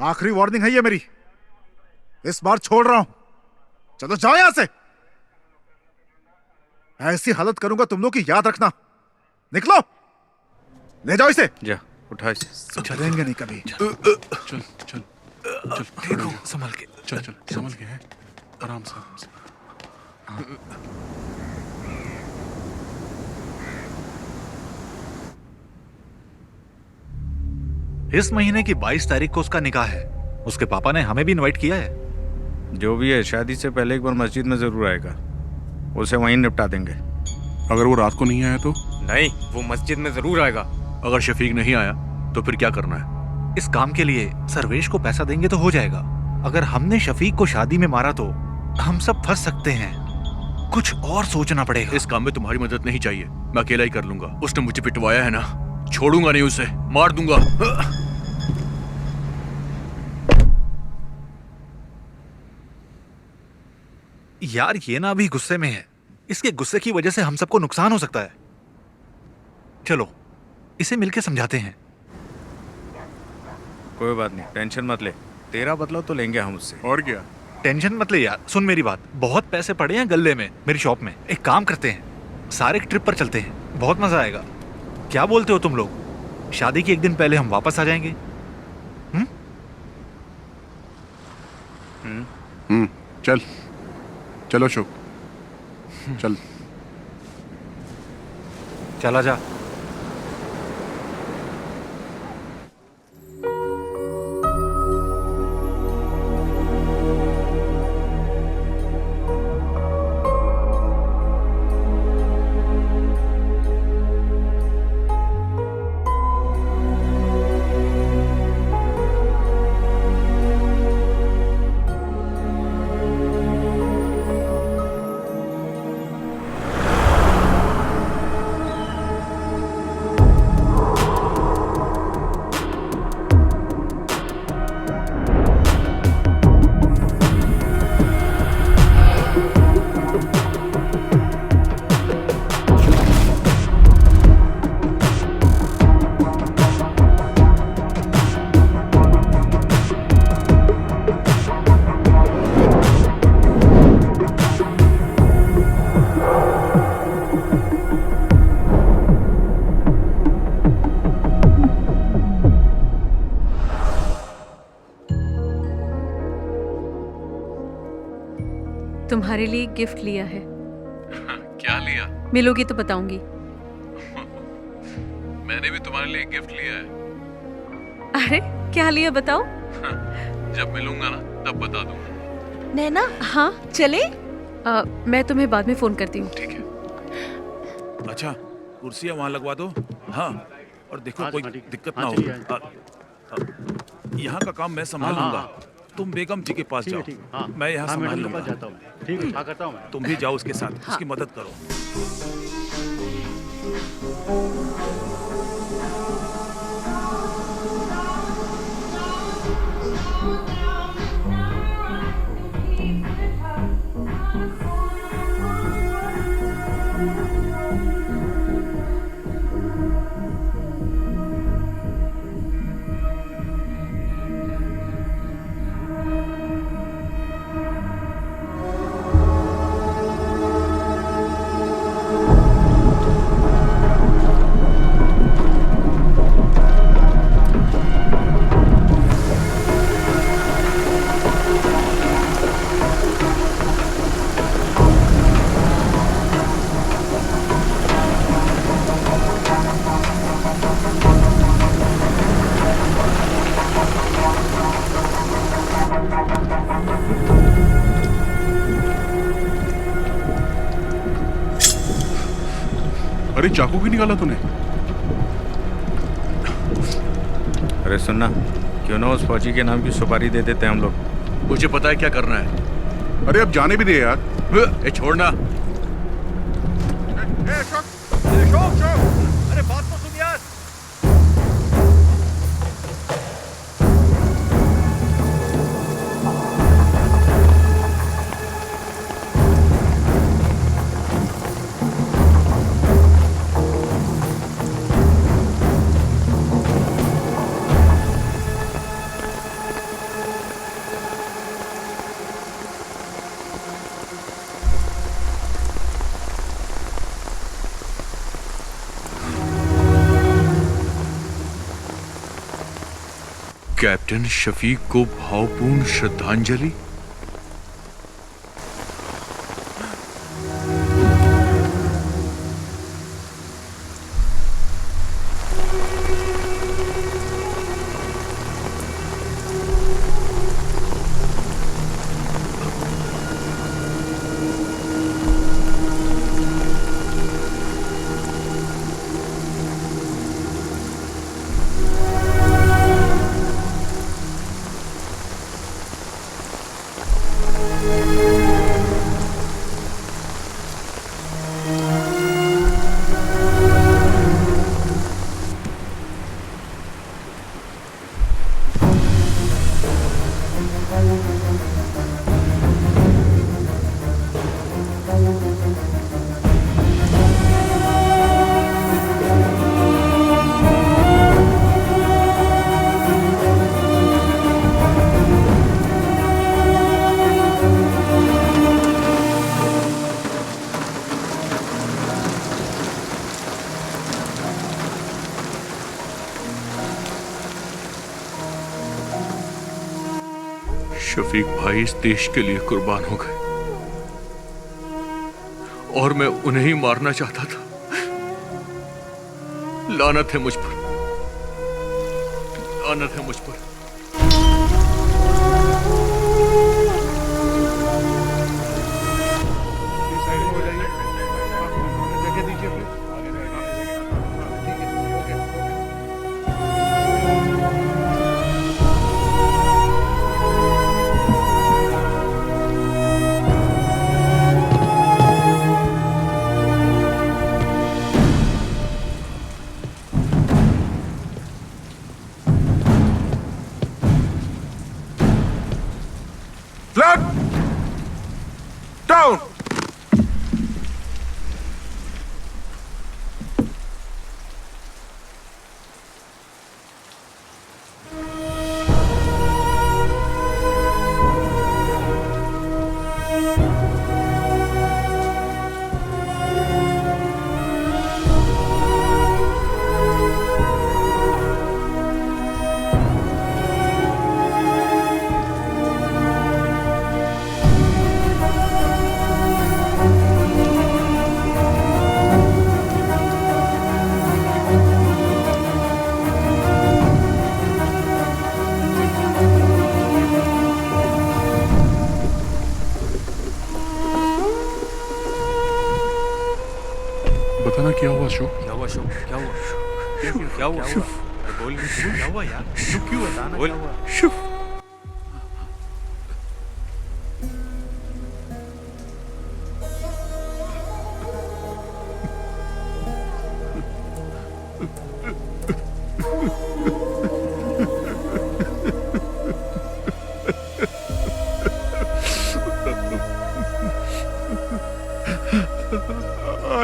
आखिरी वार्निंग है ये मेरी, इस बार छोड़ रहा हूं। चलो जाओ यहां से। ऐसी हालत करूंगा तुम लोग की, याद रखना। निकलो, ले जाओ इसे। जा उठा इसे। चलेंगे नहीं कभी। चल चल चल ठीक हो, संभल के चल चल, संभल के है, आराम से आराम से। इस महीने की 22 तारीख को उसका निकाह है। उसके पापा ने हमें भी इनवाइट किया है। जो भी है, शादी से पहले एक बार मस्जिद में जरूर आएगा, उसे वहीं निपटा देंगे। अगर वो रात को नहीं आया तो? नहीं, वो मस्जिद में जरूर आएगा। अगर शफीक नहीं आया तो फिर क्या करना है? इस काम के लिए सर्वेश को पैसा देंगे तो हो जाएगा। अगर हमने शफीक को शादी में मारा तो हम सब फंस सकते हैं। कुछ और सोचना पड़ेगा। इस काम में तुम्हारी मदद नहीं चाहिए, मैं अकेला ही कर लूंगा। उसने मुझे पिटवाया है ना, छोड़ूंगा नहीं उसे, मार दूंगा। यार ये ना अभी गुस्से में है, इसके गुस्से की वजह से हम सबको नुकसान हो सकता है। चलो इसे मिलके समझाते हैं। कोई बात नहीं, टेंशन मत ले, तेरा बदला तो लेंगे हम उससे। और क्या? टेंशन मत ले यार। सुन मेरी बात, बहुत पैसे पड़े हैं गल्ले में मेरी शॉप में। एक काम करते हैं, सारे ट्रिप पर चलते हैं, बहुत मजा आएगा। क्या बोलते हो तुम लोग? शादी के एक दिन पहले हम वापस आ जाएंगे। चल चलो अशोक, चल चला जा। तुम्हारे लिए गिफ्ट लिया है। क्या लिया? मिलोगी तो बताऊंगी। मैंने भी तुम्हारे लिए गिफ्ट लिया है। अरे क्या लिया बताओ? जब मिलूंगा ना तब बता दूंगा। नैना, हाँ चले? मैं तुम्हें बाद में फोन करती हूँ। ठीक है। अच्छा कुर्सियाँ वहाँ लगवा दो। हाँ, और देखो कोई दिक्कत ना हो। यहाँ का काम मैं संभाल लूंगा, तुम बेगम जी के पास जाओ, मैं यहाँ संभाल लूंगा। ठीक है, क्या करता हूँ मैं। तुम भी जाओ उसके साथ, उसकी मदद करो। अरे चाकू क्यों निकाला तूने? अरे सुनना, क्यों ना उस फौजी के नाम की सुपारी दे देते हैं हम लोग। मुझे पता है क्या करना है। अरे अब जाने भी दे यार। छोड़ना। अरे बात तो सुन यार। कैप्टन शफीक को भावपूर्ण श्रद्धांजलि। शफीक भाई इस देश के लिए कुर्बान हो गए और मैं उन्हें ही मारना चाहता था। लानत है मुझ पर, लानत है मुझ पर। Down! बताना क्या हुआ अशोक? क्या हुआ अशोक? क्या हुआ? क्या हुआ? बोल क्या हुआ यार? क्यों बताना? बोल।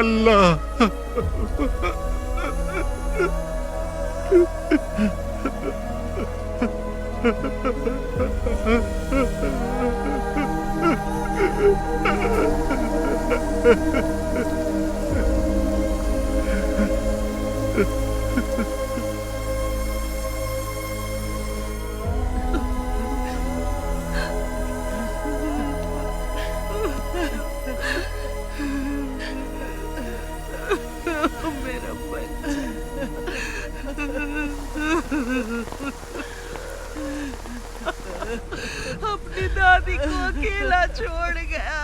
अल्लाह मेरा अपनी दादी को अकेला छोड़ गया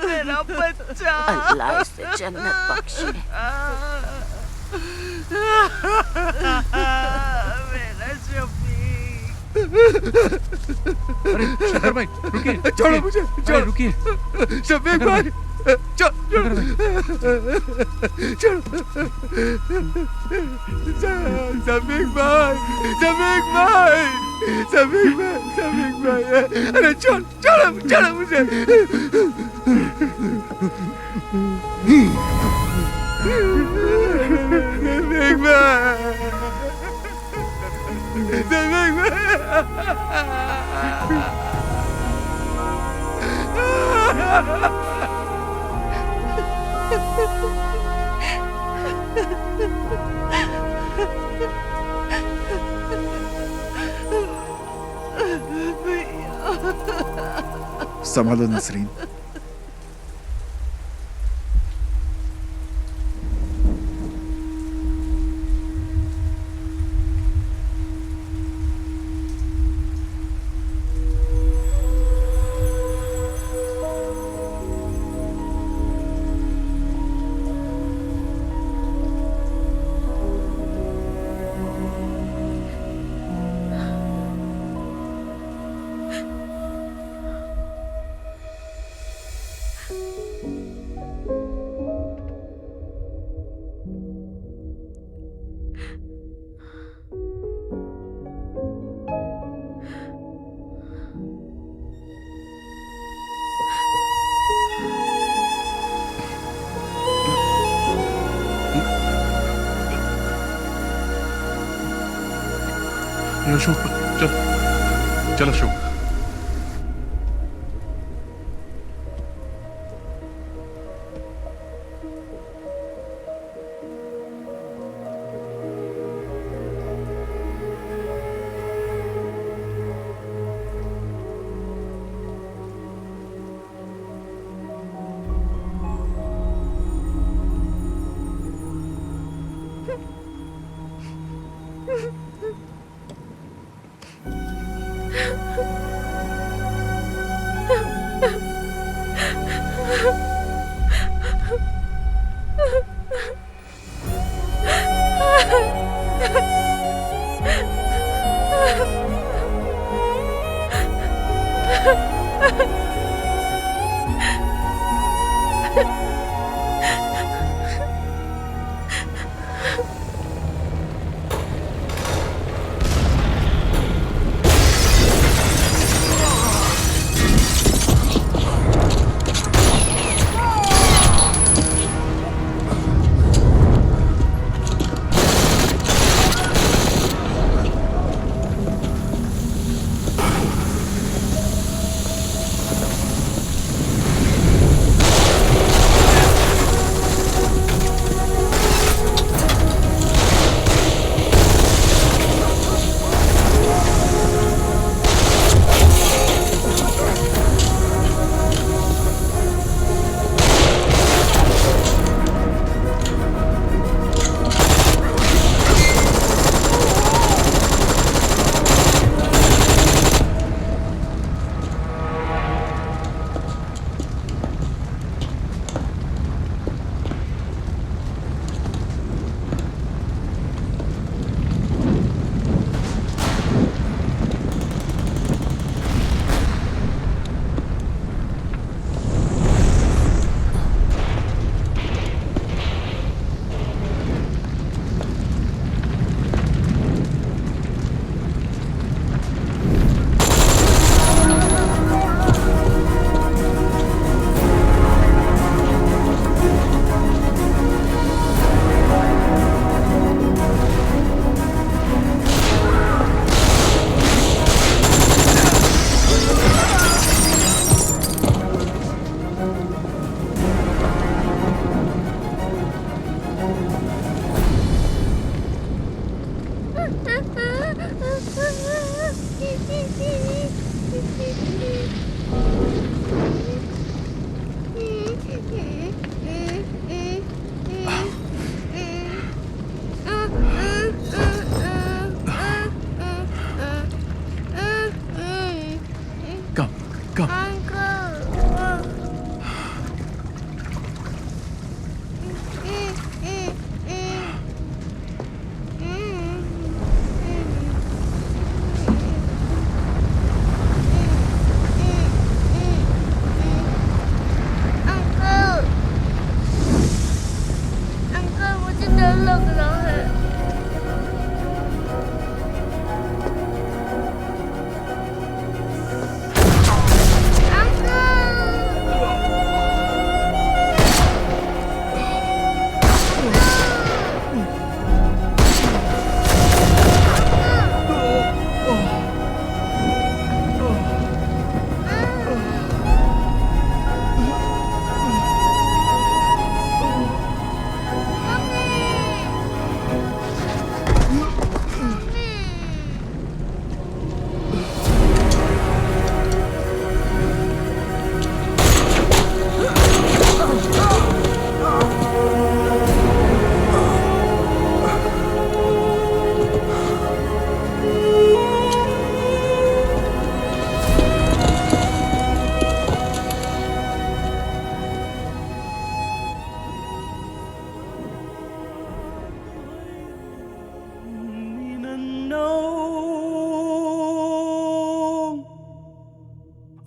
मेरा बच्चा। अल्लाह इसे जन्नत बख्शे। मेरा शफीक। अरे शंकर भाई रुकिए, छोड़ो मुझे, छोड़ो, रुकिए शफीक भाई, छोड़ो, शफीक भाई, शफीक भाई, शफीक भाई, शफीक भाई, अरे छोड़ो, छोड़ो, छोड़ो मुझे। शफीक भाई, शफीक भाई। संभालो नसरीन। अशोक चल चल अशोक।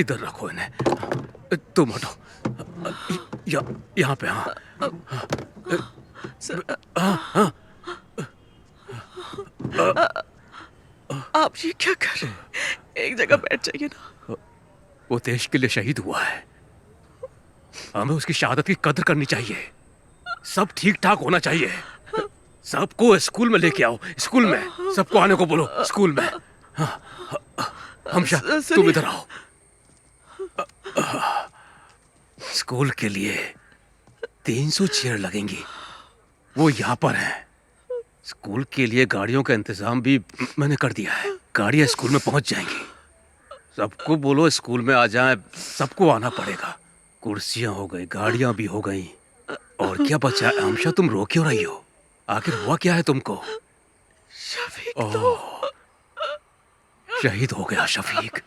इधर रखो इन्हें, तुम हटो, यहाँ पे। हाँ हाँ। आप ये क्या कर रहे हैं? एक जगह बैठ जाइए ना। वो देश के लिए शहीद हुआ है, हमें उसकी शहादत की कदर करनी चाहिए। सब ठीक ठाक होना चाहिए। सबको स्कूल में लेके आओ, स्कूल में सबको आने को बोलो, स्कूल में। हमशा तुम इधर आओ। स्कूल के लिए 300 चेयर लगेंगी, वो यहाँ पर हैं। स्कूल के लिए गाड़ियों का इंतजाम भी मैंने कर दिया है, गाड़ियाँ स्कूल में पहुँच जाएंगी। सबको बोलो स्कूल में आ जाएं, सबको आना पड़ेगा। कुर्सियाँ हो गई, गाड़ियाँ भी हो गई, और क्या बचा है? हमशा तुम रो क्यों रही हो? आखिर हुआ क्या है तुमको? शहीद हो गया शफीक,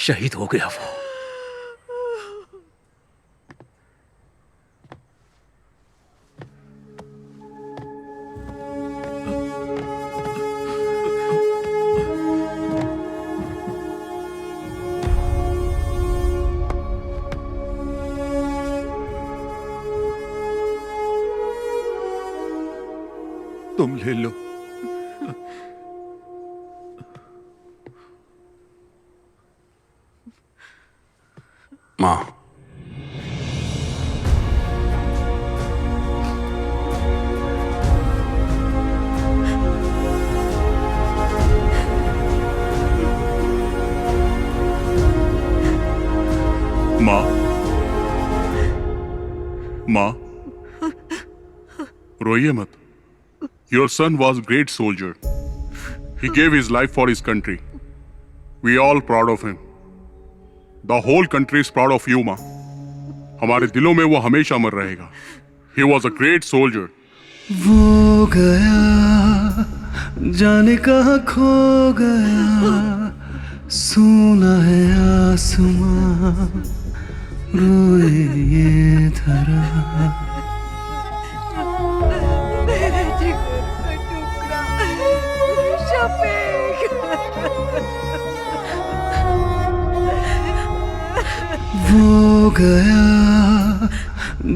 शहीद हो गया वो। तुम ले लो। माँ, माँ, रोइए मत। Your son was a great soldier. He gave his life for his country. We are all proud of him. The whole country is proud of you, माँ। हमारे दिलों में वो हमेशा अमर रहेगा। He was a great soldier. वो गया जाने कहाँ खो गया, सुना है आसमां रोए ये धरा। वो गया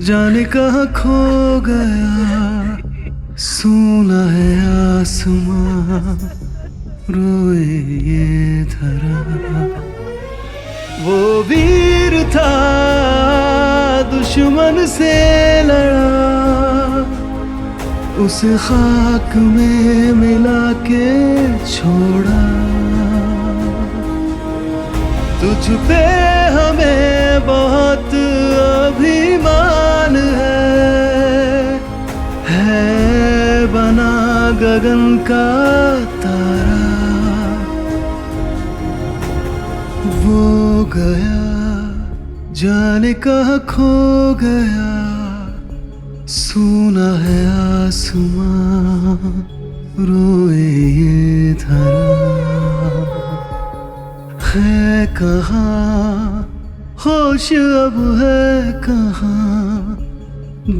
जाने कहाँ खो गया, सुना है आसमां रोए ये धरा। वो वीर था दुश्मन से लड़ा, उसे खाक में मिला के छोड़ा। तुझ पे हमें बहुत अभिमान है बना गगन का तारा। वो गया जाने कहाँ खो गया, सुना है आसमां रोए ये धरा। है कहाँ होश अब है कहाँ,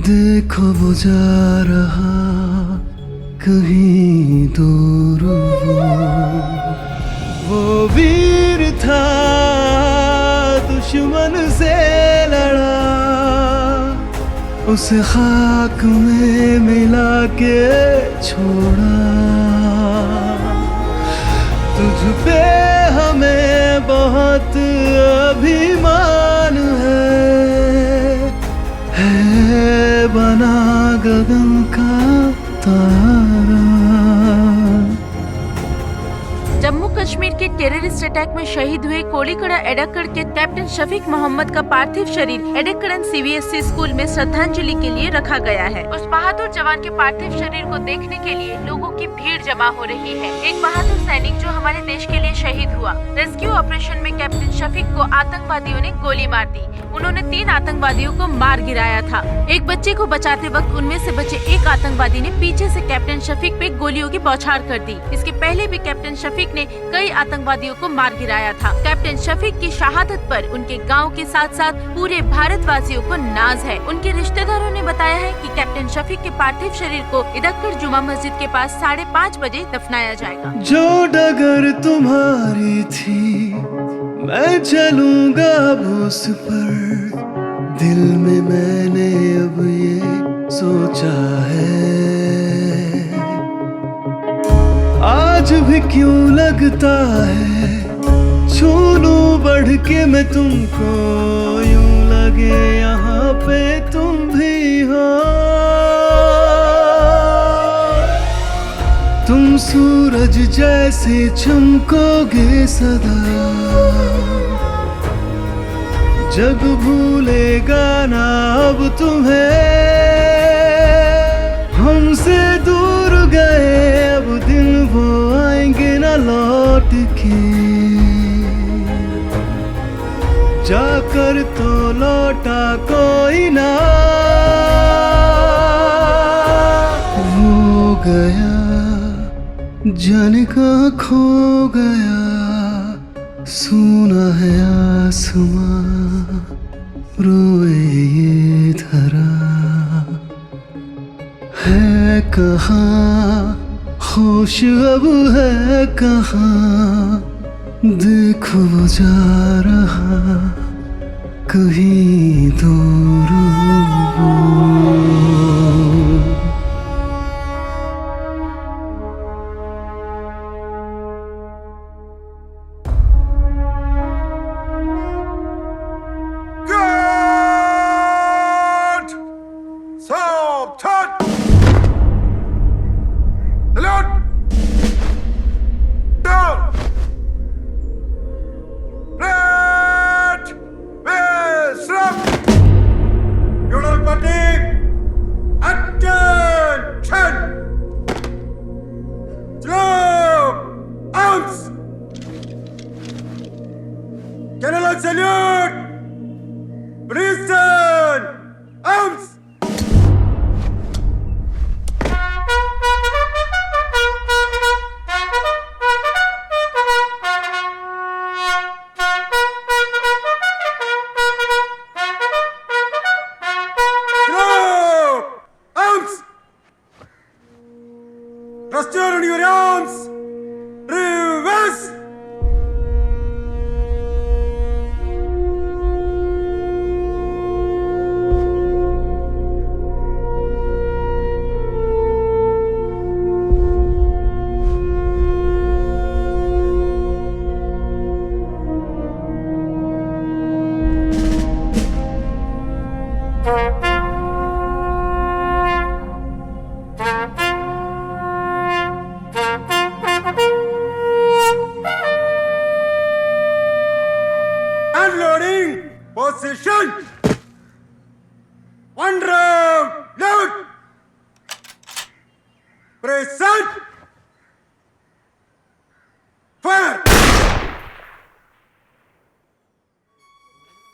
देखो वो जा रहा कहीं दूर। वो वीर था दुश्मन से लड़ा, उसे खाक में मिला के छोड़ा। टेररिस्ट अटैक में शहीद हुए कोड़ीकड़ा एडक्कड़ के कैप्टन शफीक मोहम्मद का पार्थिव शरीर एडक्कड़न CBSE स्कूल में श्रद्धांजलि के लिए रखा गया है। उस बहादुर जवान के पार्थिव शरीर को देखने के लिए लोगों की भीड़ जमा हो रही है। एक बहादुर सैनिक जो हमारे देश के लिए शहीद हुआ। रेस्क्यू ऑपरेशन में कैप्टन शफीक को आतंकवादियों ने गोली मार दी। उन्होंने 3 आतंकवादियों को मार गिराया था। एक बच्चे को बचाते वक्त उनमें से बचे एक आतंकवादी ने पीछे से कैप्टन शफीक पे गोलियों की बौछार कर दी। इसके पहले भी कैप्टन शफीक ने कई आतंकवादियों को मार गिराया था। कैप्टन शफीक की शहादत पर उनके गांव के साथ साथ पूरे भारतवासियों को नाज है। उनके रिश्तेदारों ने बताया है कि कैप्टन शफीक के पार्थिव शरीर को इदक्कड़ जुमा मस्जिद के पास 5:30 बजे दफनाया जाएगा। जो डगर तुम्हारी थी मैं चलूंगा अब उस पर, दिल में मैंने अब ये सोचा है। आज भी क्यों लगता है छू लूं बढ़ के मैं तुमको, यूं लगे यहाँ पे तुम भी हो। तुम सूरज जैसे चमकोगे सदा, जग भूलेगा ना अब तुम्हें। हमसे दूर गए अब दिन वो आएंगे ना लौट के, जाकर तो लौटा कोई ना। वो गया जाने कहाँ खो गया, सुना है आसमां रोए ये धरा। है कहाँ होश अब है कहाँ, देखो वो जा रहा कहीं दूर वो।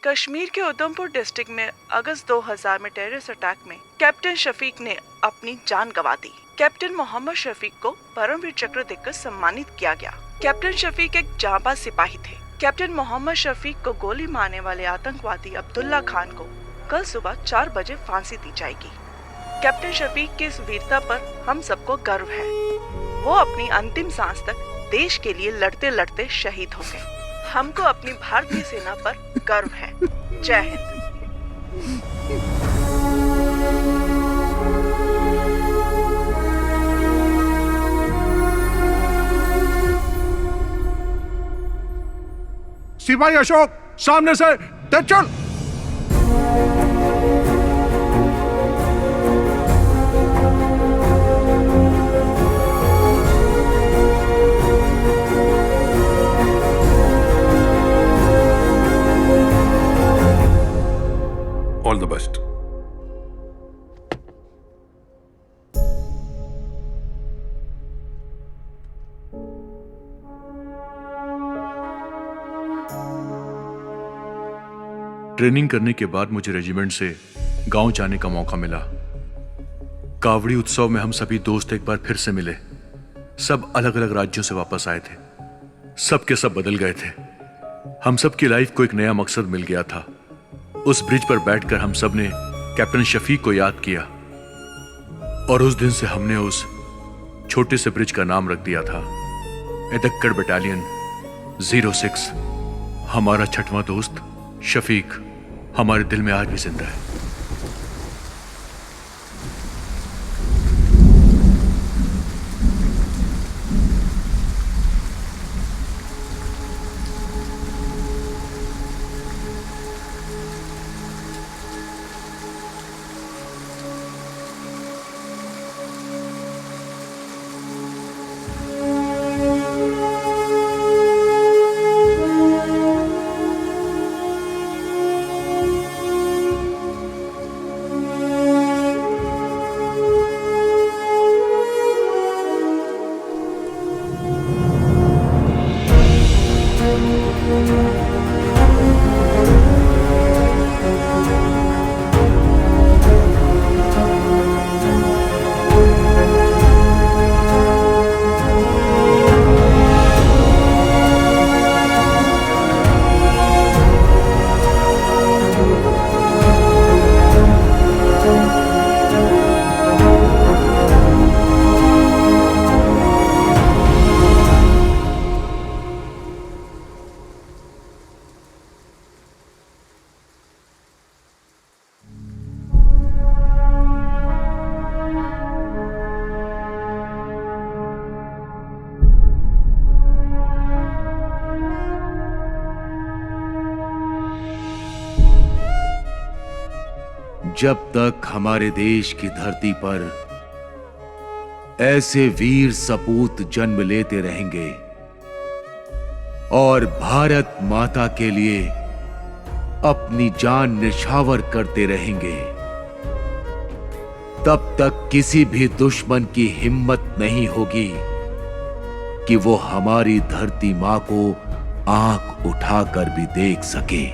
कश्मीर के उधमपुर डिस्ट्रिक्ट में अगस्त 2000 में टेररिस्ट अटैक में कैप्टन शफीक ने अपनी जान गंवा दी। कैप्टन मोहम्मद शफीक को परमवीर चक्र देकर सम्मानित किया गया। कैप्टन शफीक एक जांबाज सिपाही थे। कैप्टन मोहम्मद शफीक को गोली मारने वाले आतंकवादी अब्दुल्ला खान को कल सुबह 4 बजे फांसी दी जाएगी। कैप्टन शफीक की इस वीरता पर हम सबको गर्व है। वो अपनी अंतिम सांस तक देश के लिए लड़ते लड़ते शहीद हो गए। हमको अपनी भारतीय सेना पर गर्व है। जय हिंद। सिपाही अशोक सामने से तेज चल। ट्रेनिंग करने के बाद मुझे रेजिमेंट से गांव जाने का मौका मिला। कावड़ी उत्सव में हम सभी दोस्त एक बार फिर से मिले। सब अलग अलग राज्यों से वापस आए थे। सब के सब बदल गए थे। हम सब की लाइफ को एक नया मकसद मिल गया था। उस ब्रिज पर बैठकर हम सब ने कैप्टन शफीक को याद किया और उस दिन से हमने उस छोटे से ब्रिज का नाम रख दिया था एदक्कड़ बटालियन 06। हमारा छठवां दोस्त शफीक हमारे दिल में आज भी जिंदा है। जब तक हमारे देश की धरती पर ऐसे वीर सपूत जन्म लेते रहेंगे और भारत माता के लिए अपनी जान निछावर करते रहेंगे, तब तक किसी भी दुश्मन की हिम्मत नहीं होगी कि वो हमारी धरती मां को आंख उठाकर भी देख सके।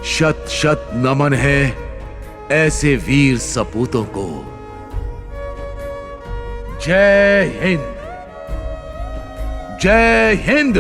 शत शत नमन है ऐसे वीर सपूतों को। जय हिंद, जय हिंद।